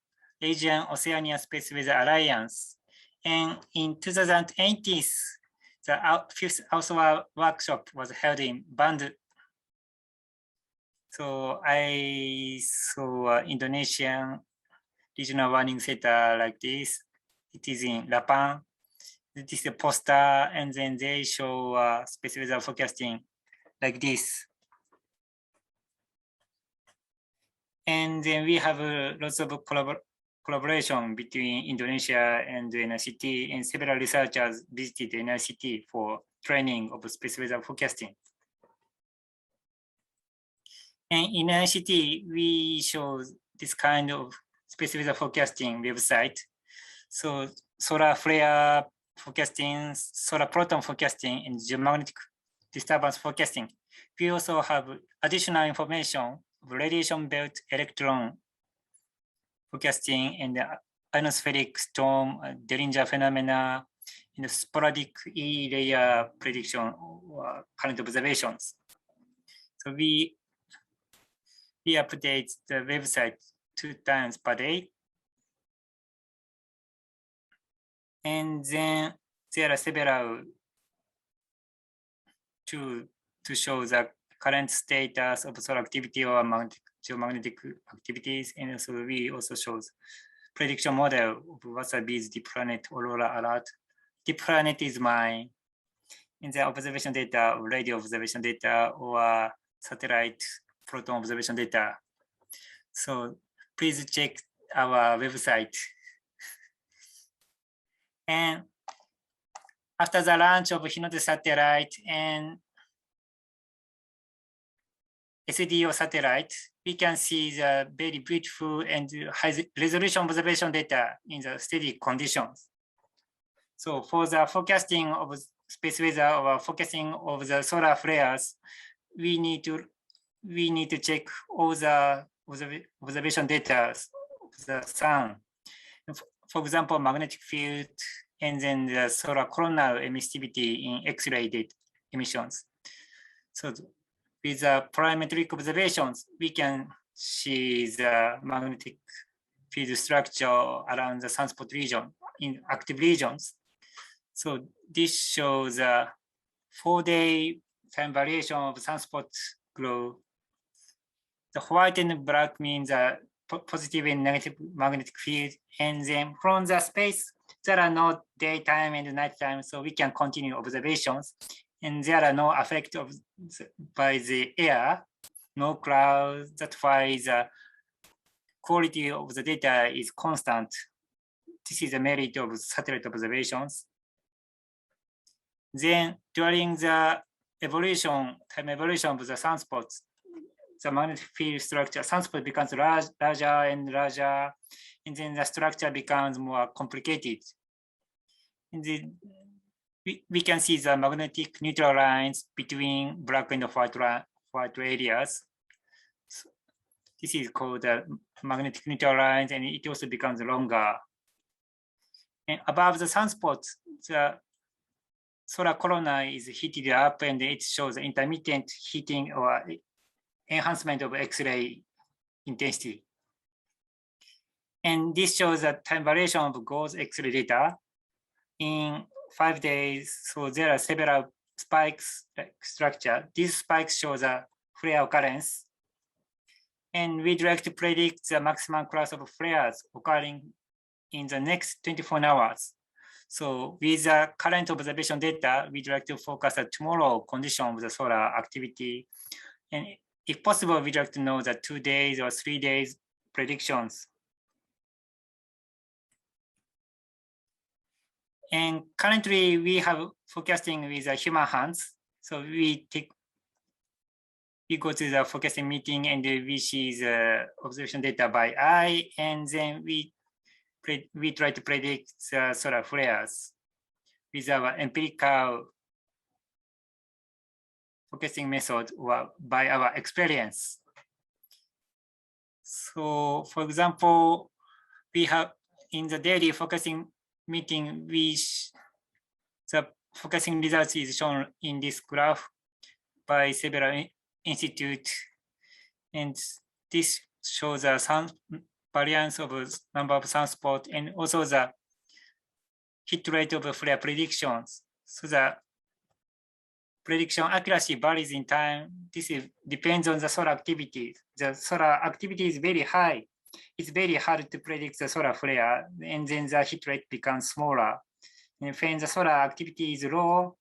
Asian Oceania Space Weather Alliance. And in 2018, the fifth AOSOA workshop was held in Bandung. So I saw Indonesian regional warning center like this. It is in Lapan. This is a poster, and then they show space weather forecasting like this. And then we have lots of collaboration between Indonesia and NICT, and several researchers visited NICT for training of space weather forecasting. And in NICT, we show this kind of space weather forecasting website. So solar flare forecasting, solar proton forecasting, and geomagnetic disturbance forecasting. We also have additional information of radiation belt electron forecasting and the ionospheric storm, Derringer phenomena, and the sporadic E-layer prediction or current observations. So we update the website 2 times per day. And then there are several to show the current status of solar activity or geomagnetic activities. And so we also show prediction model of Wasabi's deep planet aurora alert. Deep planet is mine in the observation data, radio observation data, or satellite proton observation data. So please check our website. And after the launch of Hinode satellite and SDO satellite, we can see the very beautiful and high resolution observation data in the steady conditions. So for the forecasting of space weather or forecasting of the solar flares, we need to check all the observation data of the sun. For example, magnetic field, and then the solar coronal emissivity in X-ray emissions. So with the parametric observations, we can see the magnetic field structure around the sunspot region in active regions. So this shows a 4-day time variation of sunspot glow. The white and black means a positive and negative magnetic field. And then from the space, there are no daytime and nighttime, so we can continue observations. And there are no effect by the air, no clouds. That's why the quality of the data is constant. This is the merit of satellite observations. Then during the time evolution of the sunspots, the magnetic field structure, sunspot becomes larger and larger, and then the structure becomes more complicated. And then we can see the magnetic neutral lines between black and white areas. So this is called the magnetic neutral lines, and it also becomes longer. And above the sunspots, the solar corona is heated up, and it shows intermittent heating or enhancement of X-ray intensity. And this shows the time variation of Gauss X-ray data in 5 days. So there are several spikes structure. These spikes show the flare occurrence. And we'd like to predict the maximum class of flares occurring in the next 24 hours. So with the current observation data, we'd like to focus on tomorrow condition of the solar activity. And if possible, we'd like to know the 2 days or 3 days predictions. And currently we have forecasting with human hands. So we go to the forecasting meeting and we see the observation data by eye, and then we try to predict the solar flares with our empirical forecasting method or by our experience. So for example, we have in the daily forecasting meeting, the forecasting results is shown in this graph by several institutes, and this shows the variance of number of sunspots and also the hit rate of flare predictions. So the prediction accuracy varies in time. This depends on the solar activity. The solar activity is very high. It's very hard to predict the solar flare, and then the hit rate becomes smaller. And when the solar activity is low,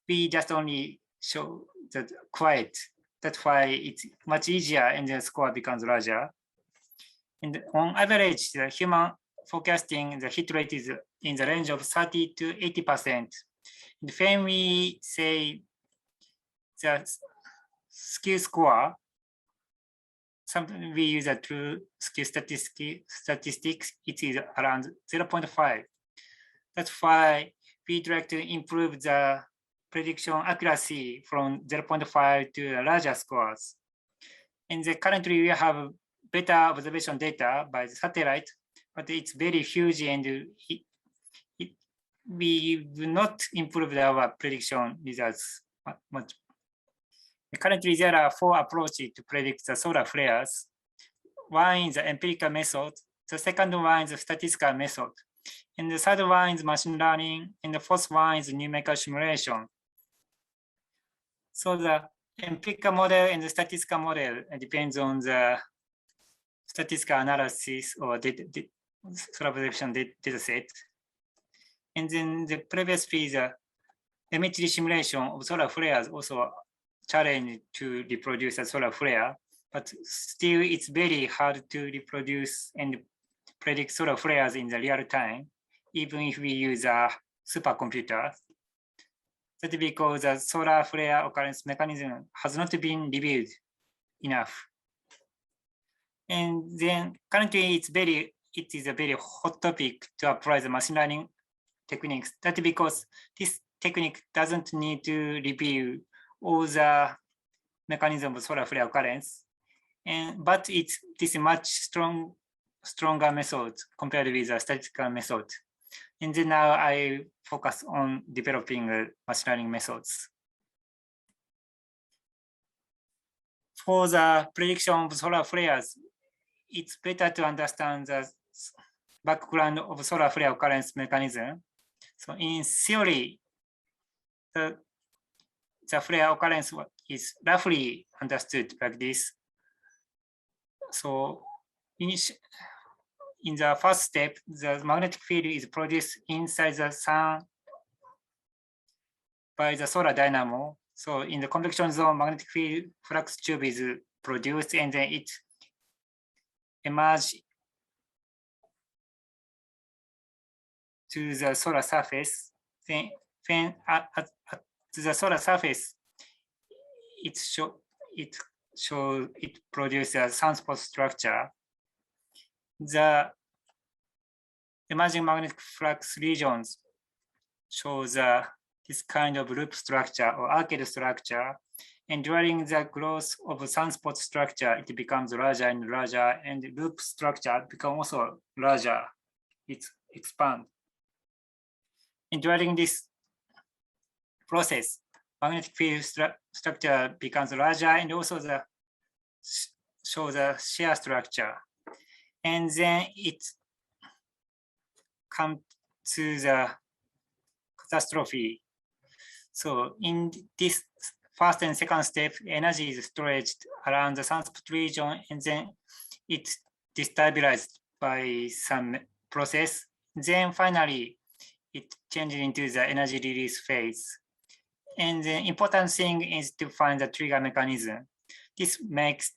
we just only show that quiet. That's why it's much easier and the score becomes larger. And on average, the human forecasting, the hit rate is in the range of 30 to 80%. And when we say the skew score, something we use a true skew statistics, it is around 0.5. That's why we'd like to improve the prediction accuracy from 0.5 to larger scores. And currently we have better observation data by the satellite, but it's very huge and we do not improve our prediction results much. Currently, there are 4 approaches to predict the solar flares. One is the empirical method, the second one is the statistical method, and the third one is machine learning, and the fourth one is numerical simulation. So the empirical model and the statistical model depends on the statistical analysis or solar observation data set. And then previously the imagery simulation of solar flares also challenge to reproduce a solar flare, but still it's very hard to reproduce and predict solar flares in the real time, even if we use a supercomputer. That's because the solar flare occurrence mechanism has not been revealed enough. And then currently it is a very hot topic to apply the machine learning techniques. That's because this technique doesn't need to reveal all the mechanism of solar flare occurrence, but this is much stronger method compared with the statistical method. And then now I focus on developing machine learning methods. For the prediction of solar flares, it's better to understand the background of solar flare occurrence mechanism. So in theory, the flare occurrence is roughly understood like this. So in the first step, the magnetic field is produced inside the sun by the solar dynamo. So in the convection zone, magnetic field flux tube is produced and then it emerges to the solar surface. Then when at the solar surface, it produces a sunspot structure. The emerging magnetic flux regions show this kind of loop structure or arcade structure. And during the growth of sunspot structure, it becomes larger and larger, and the loop structure becomes also larger. It expands. And during this process, magnetic field structure becomes larger, and also shows the shear structure. And then it comes to the catastrophe. So in this first and second step, energy is stored around the sunspot region, and then it's destabilized by some process. Then finally, it changes into the energy release phase. And the important thing is to find the trigger mechanism. This breaks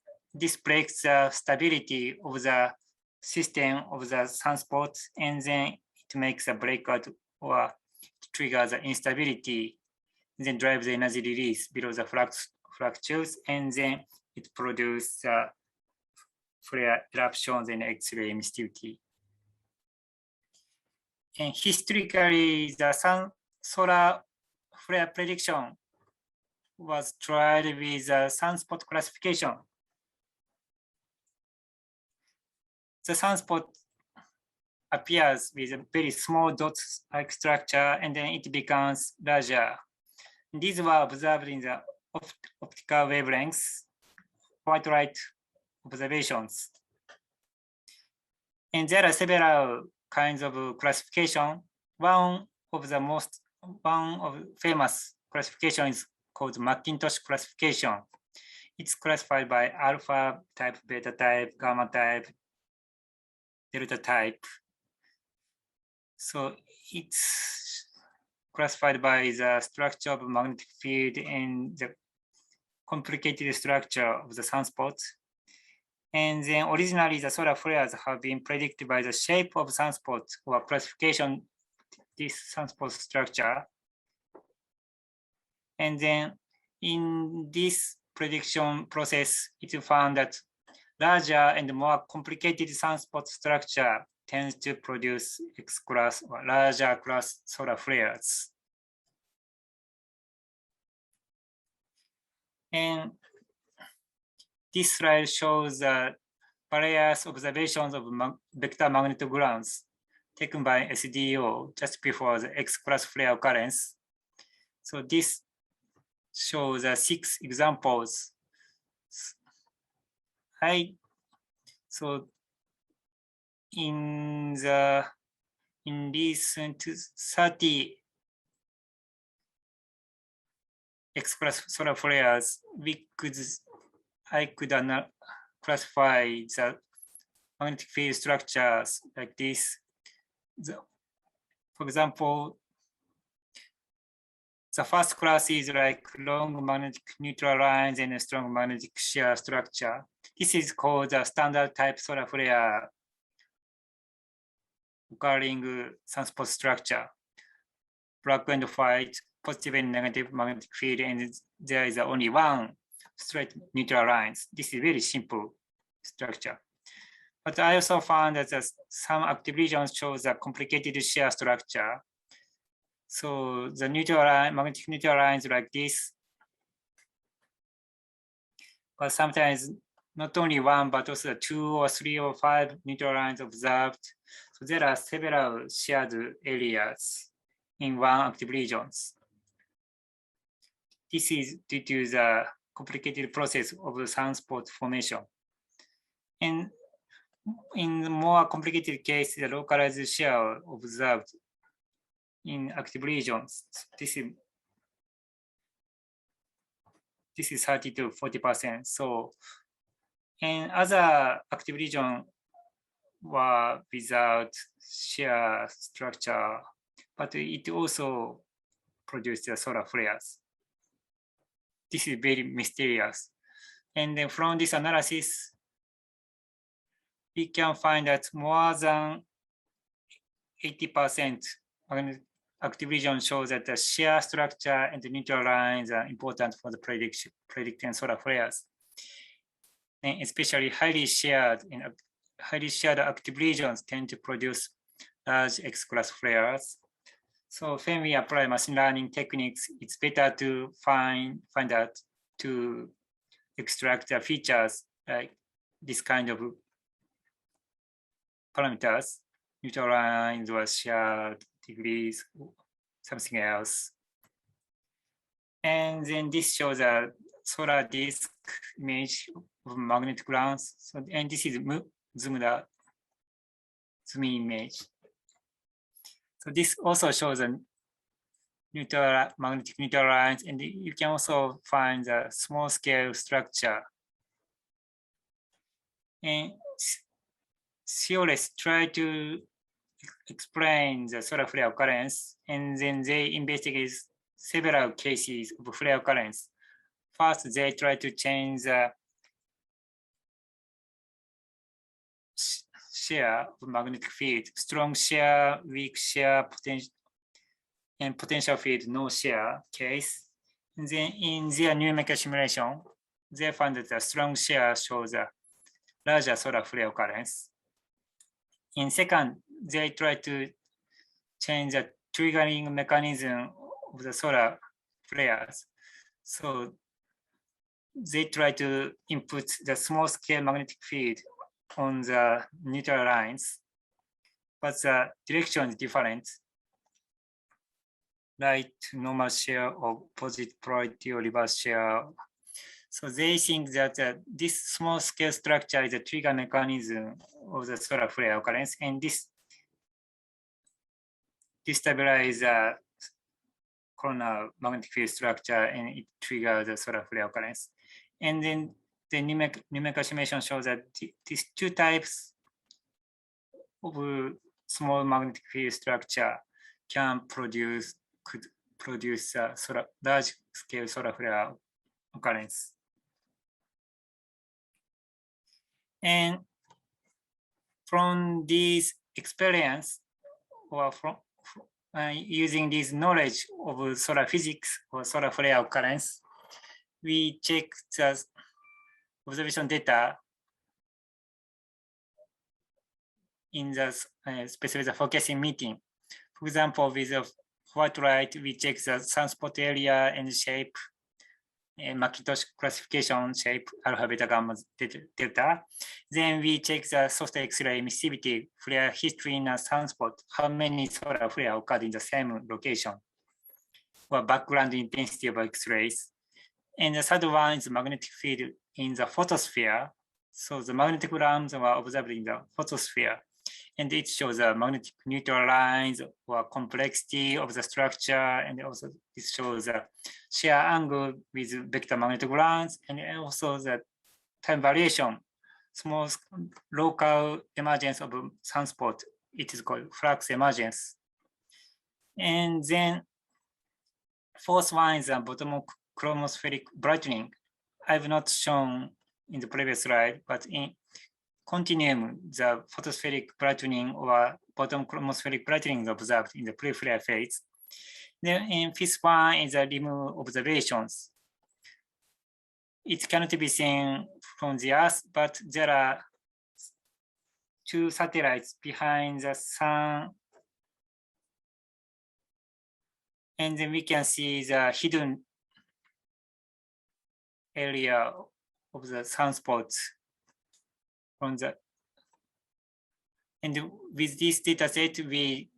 the stability of the system of the sunspot, and then it makes a breakout or triggers the instability, then drives the energy release below the fractures, and then it produces flare eruptions and X-ray emissivity. And historically, the solar flare prediction was tried with the sunspot classification. The sunspot appears with a very small dot-like structure, and then it becomes larger. These were observed in the optical wavelengths, white light observations. And there are several kinds of classification. One of famous classification is called Macintosh classification. It's classified by alpha type, beta type, gamma type, delta type. So it's classified by the structure of magnetic field and the complicated structure of the sunspot. And then originally the solar flares have been predicted by the shape of sunspot or classification, this sunspot structure. And then in this prediction process, it found that larger and more complicated sunspot structure tends to produce X-class or larger class solar flares. And this slide shows various observations of vector magnetograms taken by SDO just before the X-class flare occurrence. So this shows 6 examples. So in recent 30 X-class solar flares, I could classify the magnetic field structures like this. For example, the first class is like long magnetic neutral lines and a strong magnetic shear structure. This is called the standard type solar flare occurring sunspot structure. Black and white, positive and negative magnetic field, and there is only one straight neutral lines. This is very simple structure. But I also found that some active regions shows a complicated shear structure. So the magnetic neutral lines like this, but sometimes not only one, but also 2 or 3 or 5 neutral lines observed. So there are several shared areas in one active regions. This is due to the complicated process of the sunspot formation. And in the more complicated case, the localized shear observed in active regions. This is 30 to 40%. So, and other active region were without shear structure, but it also produced the solar flares. This is very mysterious. And then from this analysis, we can find that more than 80% active region shows that the shear structure and the neutral lines are important for the predicting solar flares. And especially highly shared active regions tend to produce large X-class flares. So when we apply machine learning techniques, it's better to find out to extract the features like this kind of parameters, neutral lines or shear degrees, something else. And then this shows a solar disk image of magnetic grounds. So, and this is zoom image. So this also shows a magnetic neutral lines, and you can also find the small scale structure. And theorists try to explain the solar flare occurrence, and then they investigate several cases of flare occurrence. First, they try to change the share of magnetic field, strong share, weak share, potential field, no share case. And then in their numerical simulation, they found that the strong share shows a larger solar flare occurrence. In second, they try to change the triggering mechanism of the solar flares. So they try to input the small scale magnetic field on the neutral lines, but the direction is different. Right normal share or positive polarity or reverse share. So they think that this small scale structure is a trigger mechanism of the solar flare occurrence, and this destabilizes the coronal magnetic field structure and it triggers the solar flare occurrence. And then the numerical simulation shows that these two types of small magnetic field structure could produce a large scale solar flare occurrence. And from this experience, or from using this knowledge of solar physics or solar flare occurrence, we check the observation data in the specific the focusing meeting. For example, with the white light, we check the sunspot area and shape, Macintosh classification shape, alpha, beta, gamma, delta. Then we check the soft X-ray emissivity, flare history in a sunspot, how many solar flare occurred in the same location, or background intensity of X-rays. And the third one is magnetic field in the photosphere. So the magnetic lines were observed in the photosphere, and it shows the magnetic neutral lines or complexity of the structure, and also it shows the shear angle with vector magnetic lines, and also the time variation, small local emergence of sunspot. It is called flux emergence. And then fourth one is the bottom chromospheric brightening. I've not shown in the previous slide, but in continuum, the photospheric brightening or bottom chromospheric brightening is observed in the pre-flare phase. Then in fifth one is the rim observations. It cannot be seen from the Earth, but there are two satellites behind the sun. And then we can see the hidden area of the sunspots from the, and with this data set, we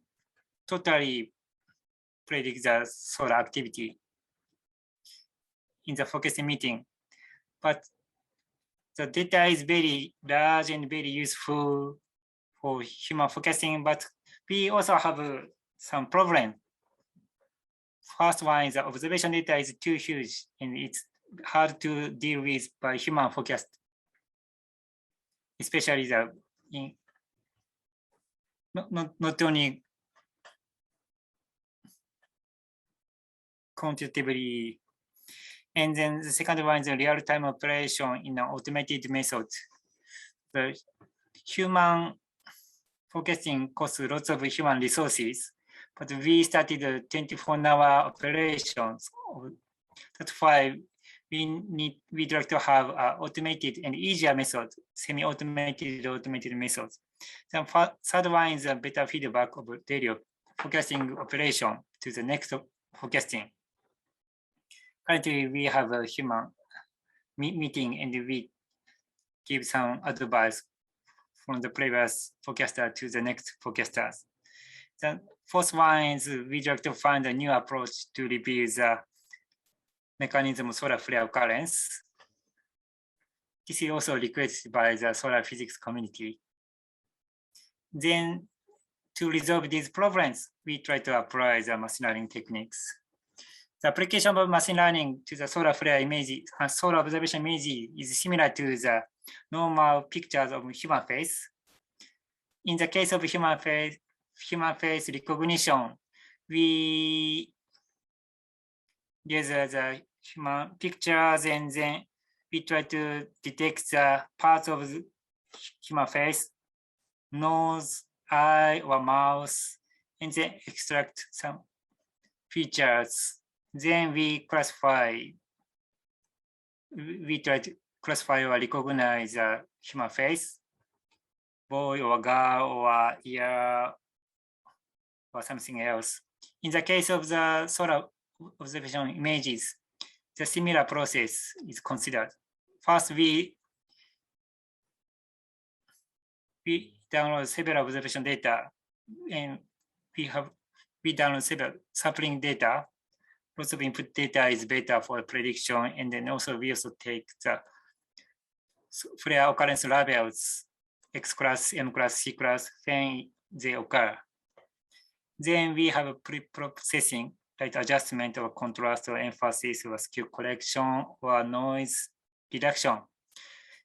totally predict the solar activity in the focusing meeting. But the data is very large and very useful for human focusing, but we also have some problem. First one is the observation data is too huge and it's hard to deal with by human forecast, especially the not only quantitatively. And then the second one is a real-time operation in an automated method. The human forecasting costs lots of human resources, but we started 24-hour operations. That's why we'd like to have an automated and easier method, semi-automated, automated methods. The third one is a better feedback of daily forecasting operation to the next forecasting. Currently, we have a human meeting and we give some advice from the previous forecaster to the next forecasters. The fourth one is we'd like to find a new approach to review the mechanism of solar flare occurrence. This is also requested by the solar physics community. Then to resolve these problems, we try to apply the machine learning techniques. The application of machine learning to the solar flare image, solar observation image is similar to the normal pictures of human face. In the case of human face recognition, we gather the human pictures and then we try to detect the parts of the human face, nose, eye, or mouth, and then extract some features. Then we classify, we try to classify or recognize the human face, boy or girl or ear or something else. In the case of the solar observation images, the similar process is considered. First, we download several observation data, and we download several sampling data. Lots of input data is better for prediction, and then also we also take the flare occurrence labels, X class, M class, C class, when they occur. Then we have pre-processing, like adjustment or contrast or emphasis or skew correction or noise reduction.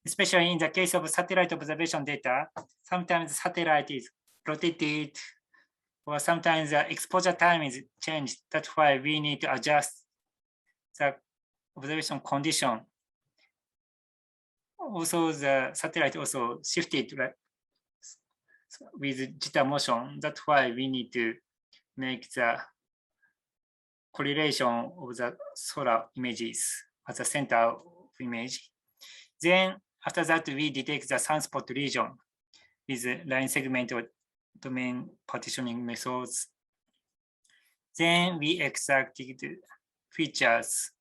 Especially in the case of satellite observation data, sometimes satellite is rotated or sometimes the exposure time is changed. That's why we need to adjust the observation condition. Also, the satellite also shifted with jitter motion. That's why we need to make the correlation of the solar images at the center of image. Then after that, we detect the sunspot region with line segment or domain partitioning methods. Then we extracted features,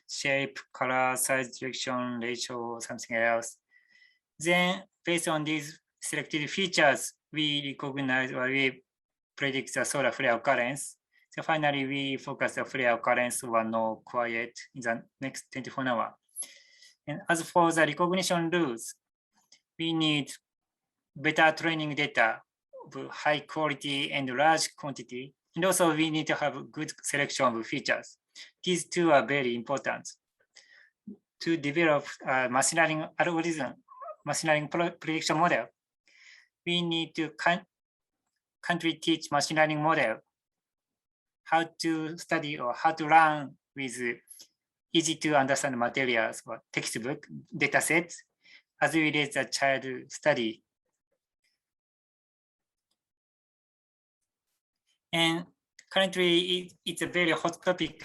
shape, color, size, direction, ratio, something else. Then based on these selected features, we recognize or we predict the solar flare occurrence. So finally, we focus the flare occurrence or no quiet in the next 24 hours. And as for the recognition rules, we need better training data of high quality and large quantity. And also we need to have good selection of features. These two are very important. To develop a machine learning algorithm, machine learning prediction model, we need to country teach machine learning model how to study or how to learn with easy to understand materials or textbook data sets as well as the child study. And currently it's a very hot topic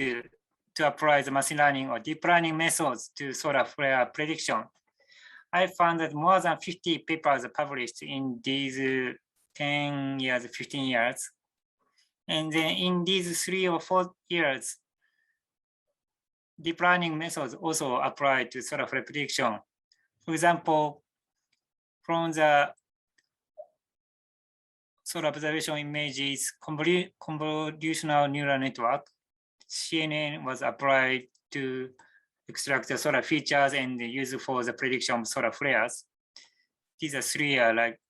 to apply the machine learning or deep learning methods to solar flare prediction. I found that more than 50 papers are published in these 10 years, 15 years. And then in these 3 or 4 years, deep learning methods also apply to solar flare prediction. For example, from the solar observation images convolutional neural network, CNN was applied to extract the solar features and used for the prediction of solar flares. These are 3 are like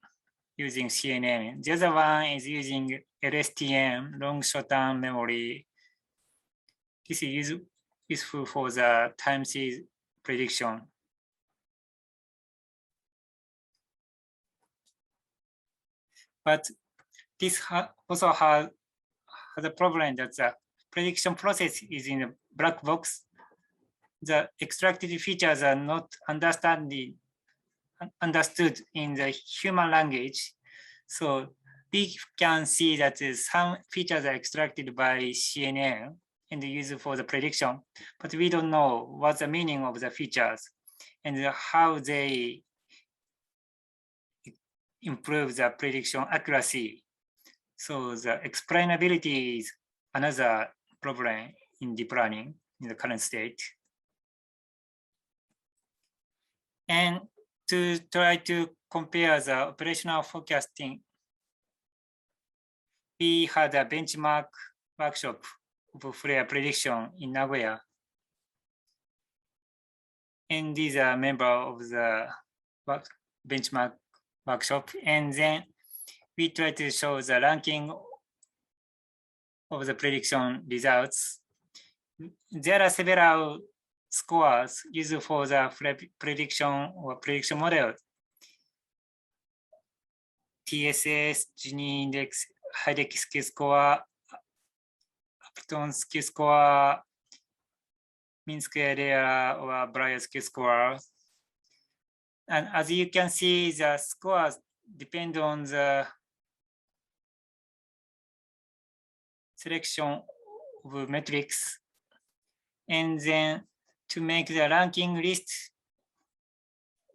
using CNN. The other one is using LSTM, long short-term memory. This is useful for the time series prediction. But this also has a problem that the prediction process is in a black box. The extracted features are not understood in the human language. So we can see that some features are extracted by CNN and used for the prediction, but we don't know what's the meaning of the features and how they improve the prediction accuracy. So the explainability is another problem in deep learning in the current state. And to try to compare the operational forecasting, we had a benchmark workshop of flare prediction in Nagoya. And these are members of the benchmark workshop. And then we try to show the ranking of the prediction results. there are several scores used for the prediction or prediction model. TSS, Gini index, Heidegg score, Upton score, mean square error, or Breyer score. And as you can see, the scores depend on the selection of metrics. And then to make the ranking list,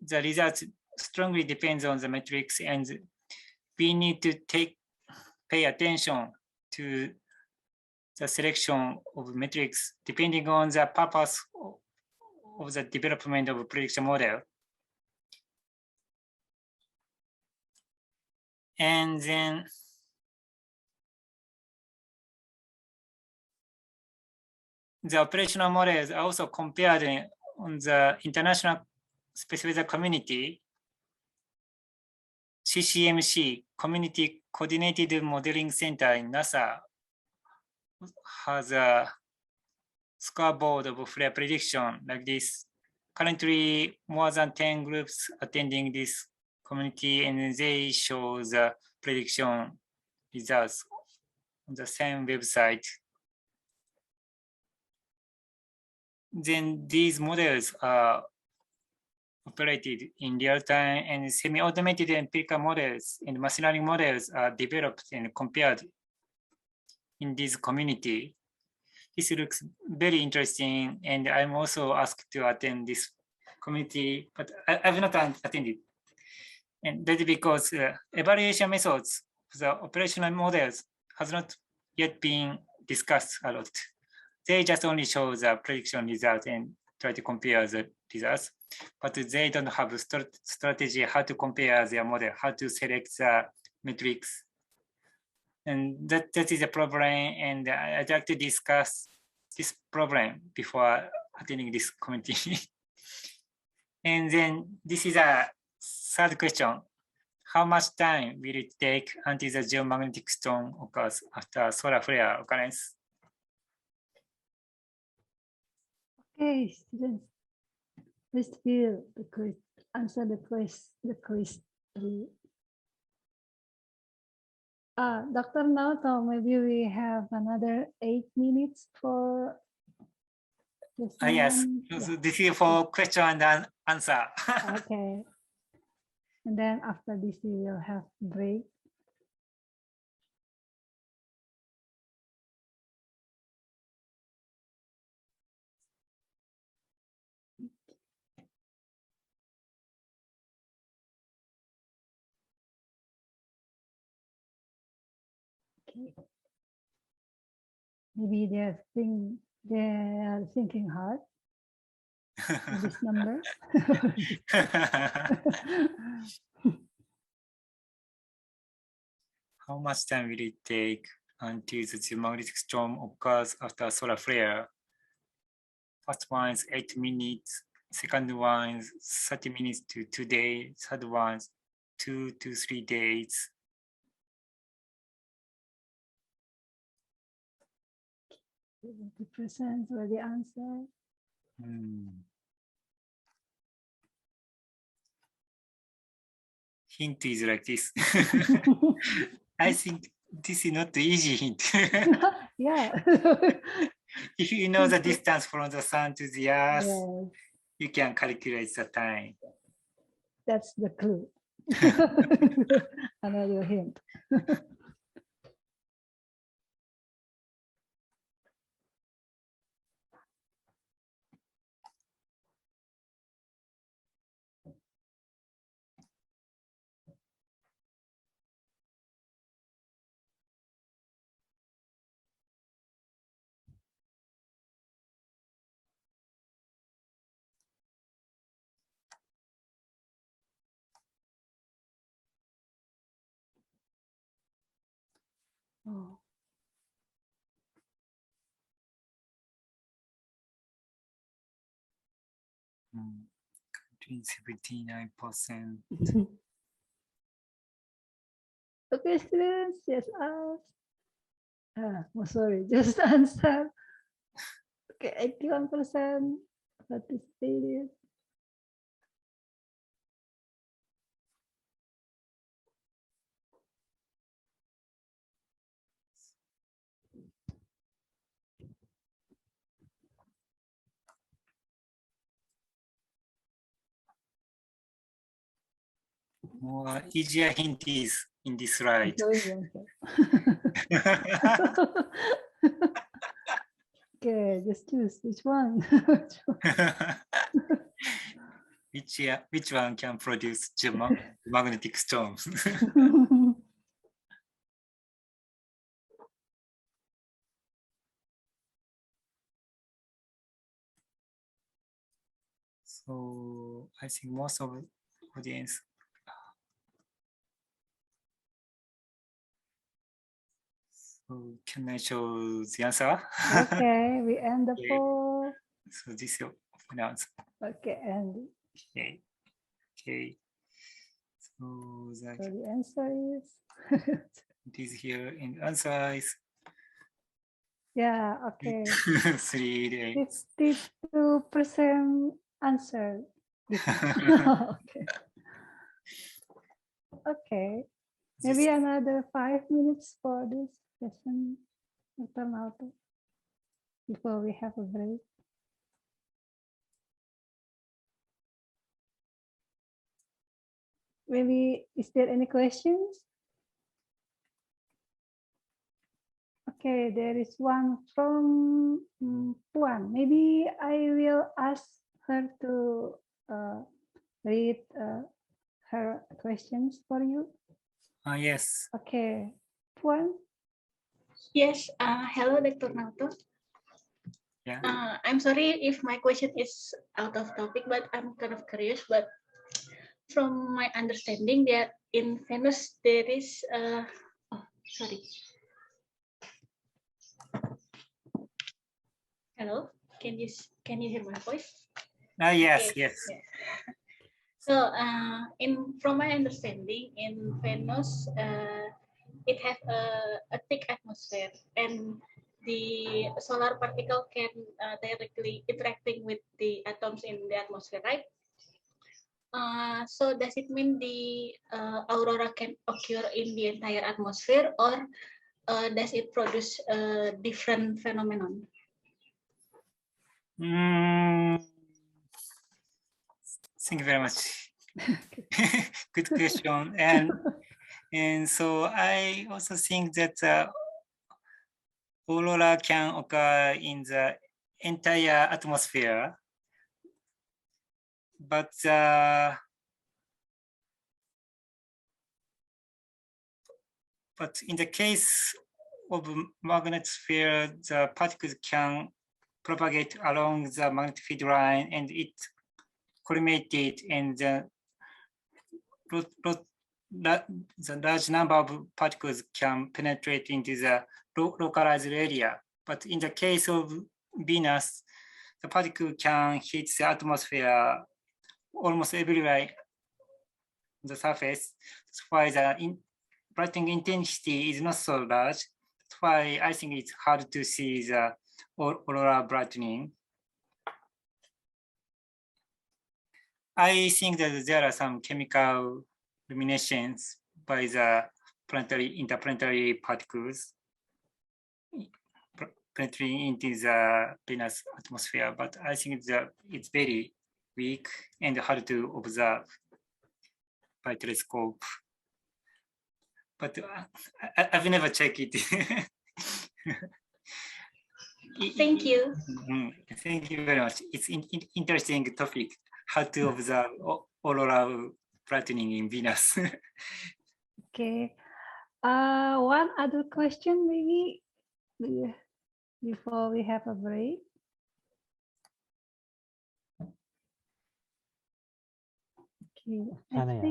the results strongly depends on the metrics, and we need to pay attention to the selection of metrics depending on the purpose of the development of a prediction model. And then the operational models are also compared on the international specific community. CCMC, Community Coordinated Modeling Center in NASA, has a scoreboard of flare prediction like this. Currently, more than 10 groups attending this community, and they show the prediction results on the same website. Then these models are operated in real time, and semi-automated empirical models and machine learning models are developed and compared in this community. This looks very interesting, and I'm also asked to attend this community, but I've not attended. And that's because evaluation methods for the operational models has not yet been discussed a lot. They just only show the prediction result and try to compare the results, but they don't have a strategy how to compare their model, how to select the metrics. And that is a problem, and I'd like to discuss this problem before attending this committee. And then this is a third question. How much time will it take until the geomagnetic storm occurs after solar flare occurrence? Okay, students, please feel the quiz, answer the quiz. Dr. Naoto, maybe we have another 8 minutes for this. Yes, so this is for question and answer. Okay. And then after this, we will have break. Okay. Maybe they're thinking hard with these numbers. How much time will it take until the geomagnetic storm occurs after a solar flare? First one is 8 minutes, second one is 30 minutes to 2 days, third one is 2 to 3 days. 70% for the answer. Hint is like this. I think this is not the easy hint. Yeah. If you know the distance from the sun to the earth, Yes. you can calculate the time. That's the clue. Another hint. Oh. Between 79%. Okay, students, just ask. Oh, sorry, just answer. Okay, 81% participated. More easier hint is in this slide. Okay, just choose which one. Which one can produce magnetic storms? So I think most of audience. So can I show the answer? Okay, we end the Okay. poll. So this is your answer. Okay, and Okay. Okay. So the answer is it is here in answer is yeah, okay. 3 days. 52% answer. Okay. Okay. Maybe another 5 minutes for this session, Dr. Naoto, before we have a break. Maybe, is there any questions? Okay, there is one from Puan. Maybe I will ask her to read her questions for you. Yes. Okay, Puan. Yes, hello, Dr. Naoto. Yeah. I'm sorry if my question is out of topic, but I'm kind of curious. But from my understanding, that in Venus there is oh, sorry. Hello, can you hear my voice? Yes, Okay. yes. Yeah. So, from my understanding, in Venus, it has a thick atmosphere, and the solar particle can directly interacting with the atoms in the atmosphere, right? So does it mean the aurora can occur in the entire atmosphere, or does it produce a different phenomenon? Thank you very much. Good question. And so I also think that aurora can occur in the entire atmosphere, but in the case of magnetosphere, the particles can propagate along the magnetic field line, and it collimated, and the large number of particles can penetrate into the localized area. But in the case of Venus, the particle can hit the atmosphere almost everywhere on the surface. That's why the brightening intensity is not so large. That's why I think it's hard to see the aurora brightening. I think that there are some chemical illuminations by the interplanetary particles penetrating into the Venus atmosphere, but I think that it's very weak and hard to observe by telescope. But I've never checked it. Thank you. Thank you very much. It's an interesting topic, how to observe aurora brightening in Venus. Okay. One other question maybe before we have a break. Okay, Can I ask?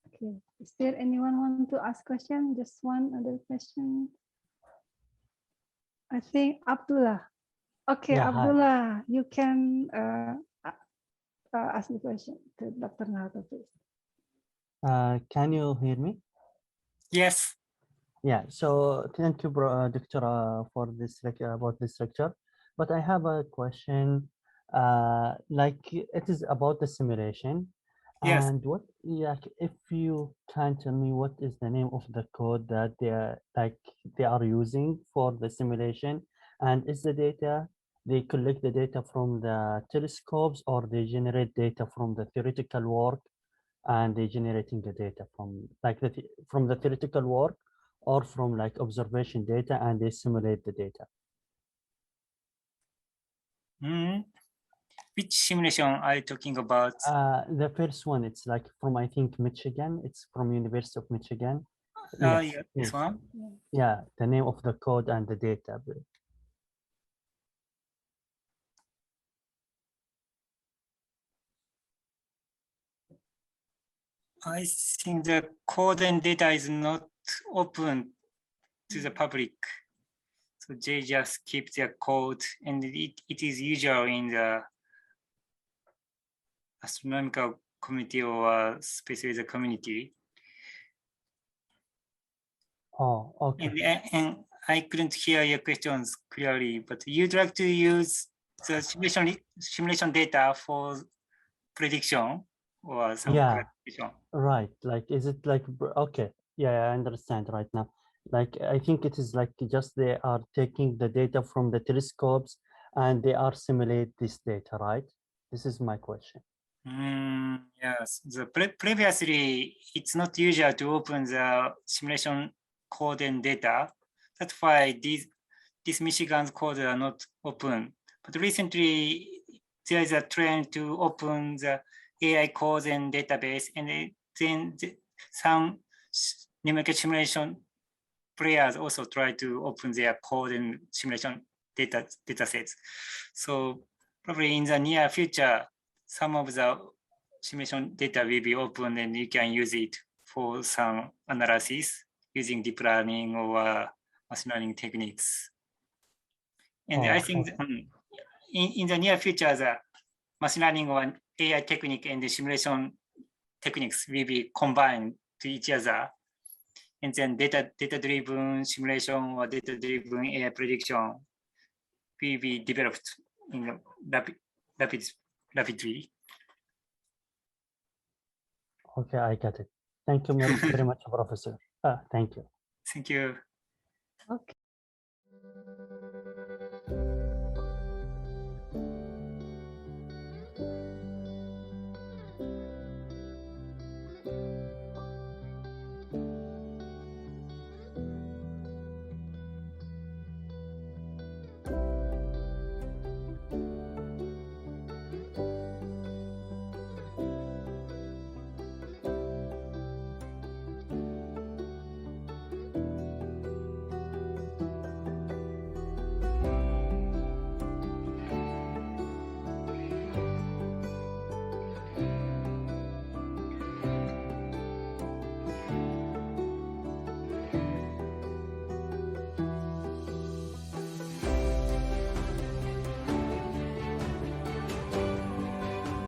Okay, is there anyone want to ask question? Just one other question. I think Abdullah. Okay, Yeah, Abdullah, you can ask the question to Dr. Naoto, please. Can you hear me? Yes. Yeah, so thank you, Doctor, for this about this lecture. But I have a question. Like it is about the simulation, Yes. and what, like, if you can tell me what is the name of the code that they are using for the simulation, and is the data they collect the data from the telescopes or they generate data from the theoretical work and they generating the data from like from the theoretical work or from like observation data and they simulate the data. Hmm. Which simulation are you talking about? The first one, it's like from, I think, Michigan. It's from University of Michigan. Yes, Yeah, this yes. one. Yeah, the name of the code and the data. I think the code and data is not open to the public. So they just keep their code, and it is usual in the astronomical community or space weather community. Oh, okay. And I couldn't hear your questions clearly, but you'd like to use the simulation data for prediction or some Yeah, classification. right. Like, is it like, okay. Yeah, I understand right now. Like, I think it is like just they are taking the data from the telescopes and they are simulate this data, right? This is my question. Yes, previously it's not usual to open the simulation code and data. That's why these Michigan's code are not open. But recently there is a trend to open the AI code and database, and then some numerical simulation players also try to open their code and simulation data sets. So probably in the near future, some of the simulation data will be open and you can use it for some analysis using deep learning or machine learning techniques. And I think in the near future, the machine learning or AI technique and the simulation techniques will be combined to each other. And then data-driven simulation or data-driven AI prediction will be developed in rapidly. Okay, I get it. Thank you very much, Professor. Thank you. Thank you. Okay.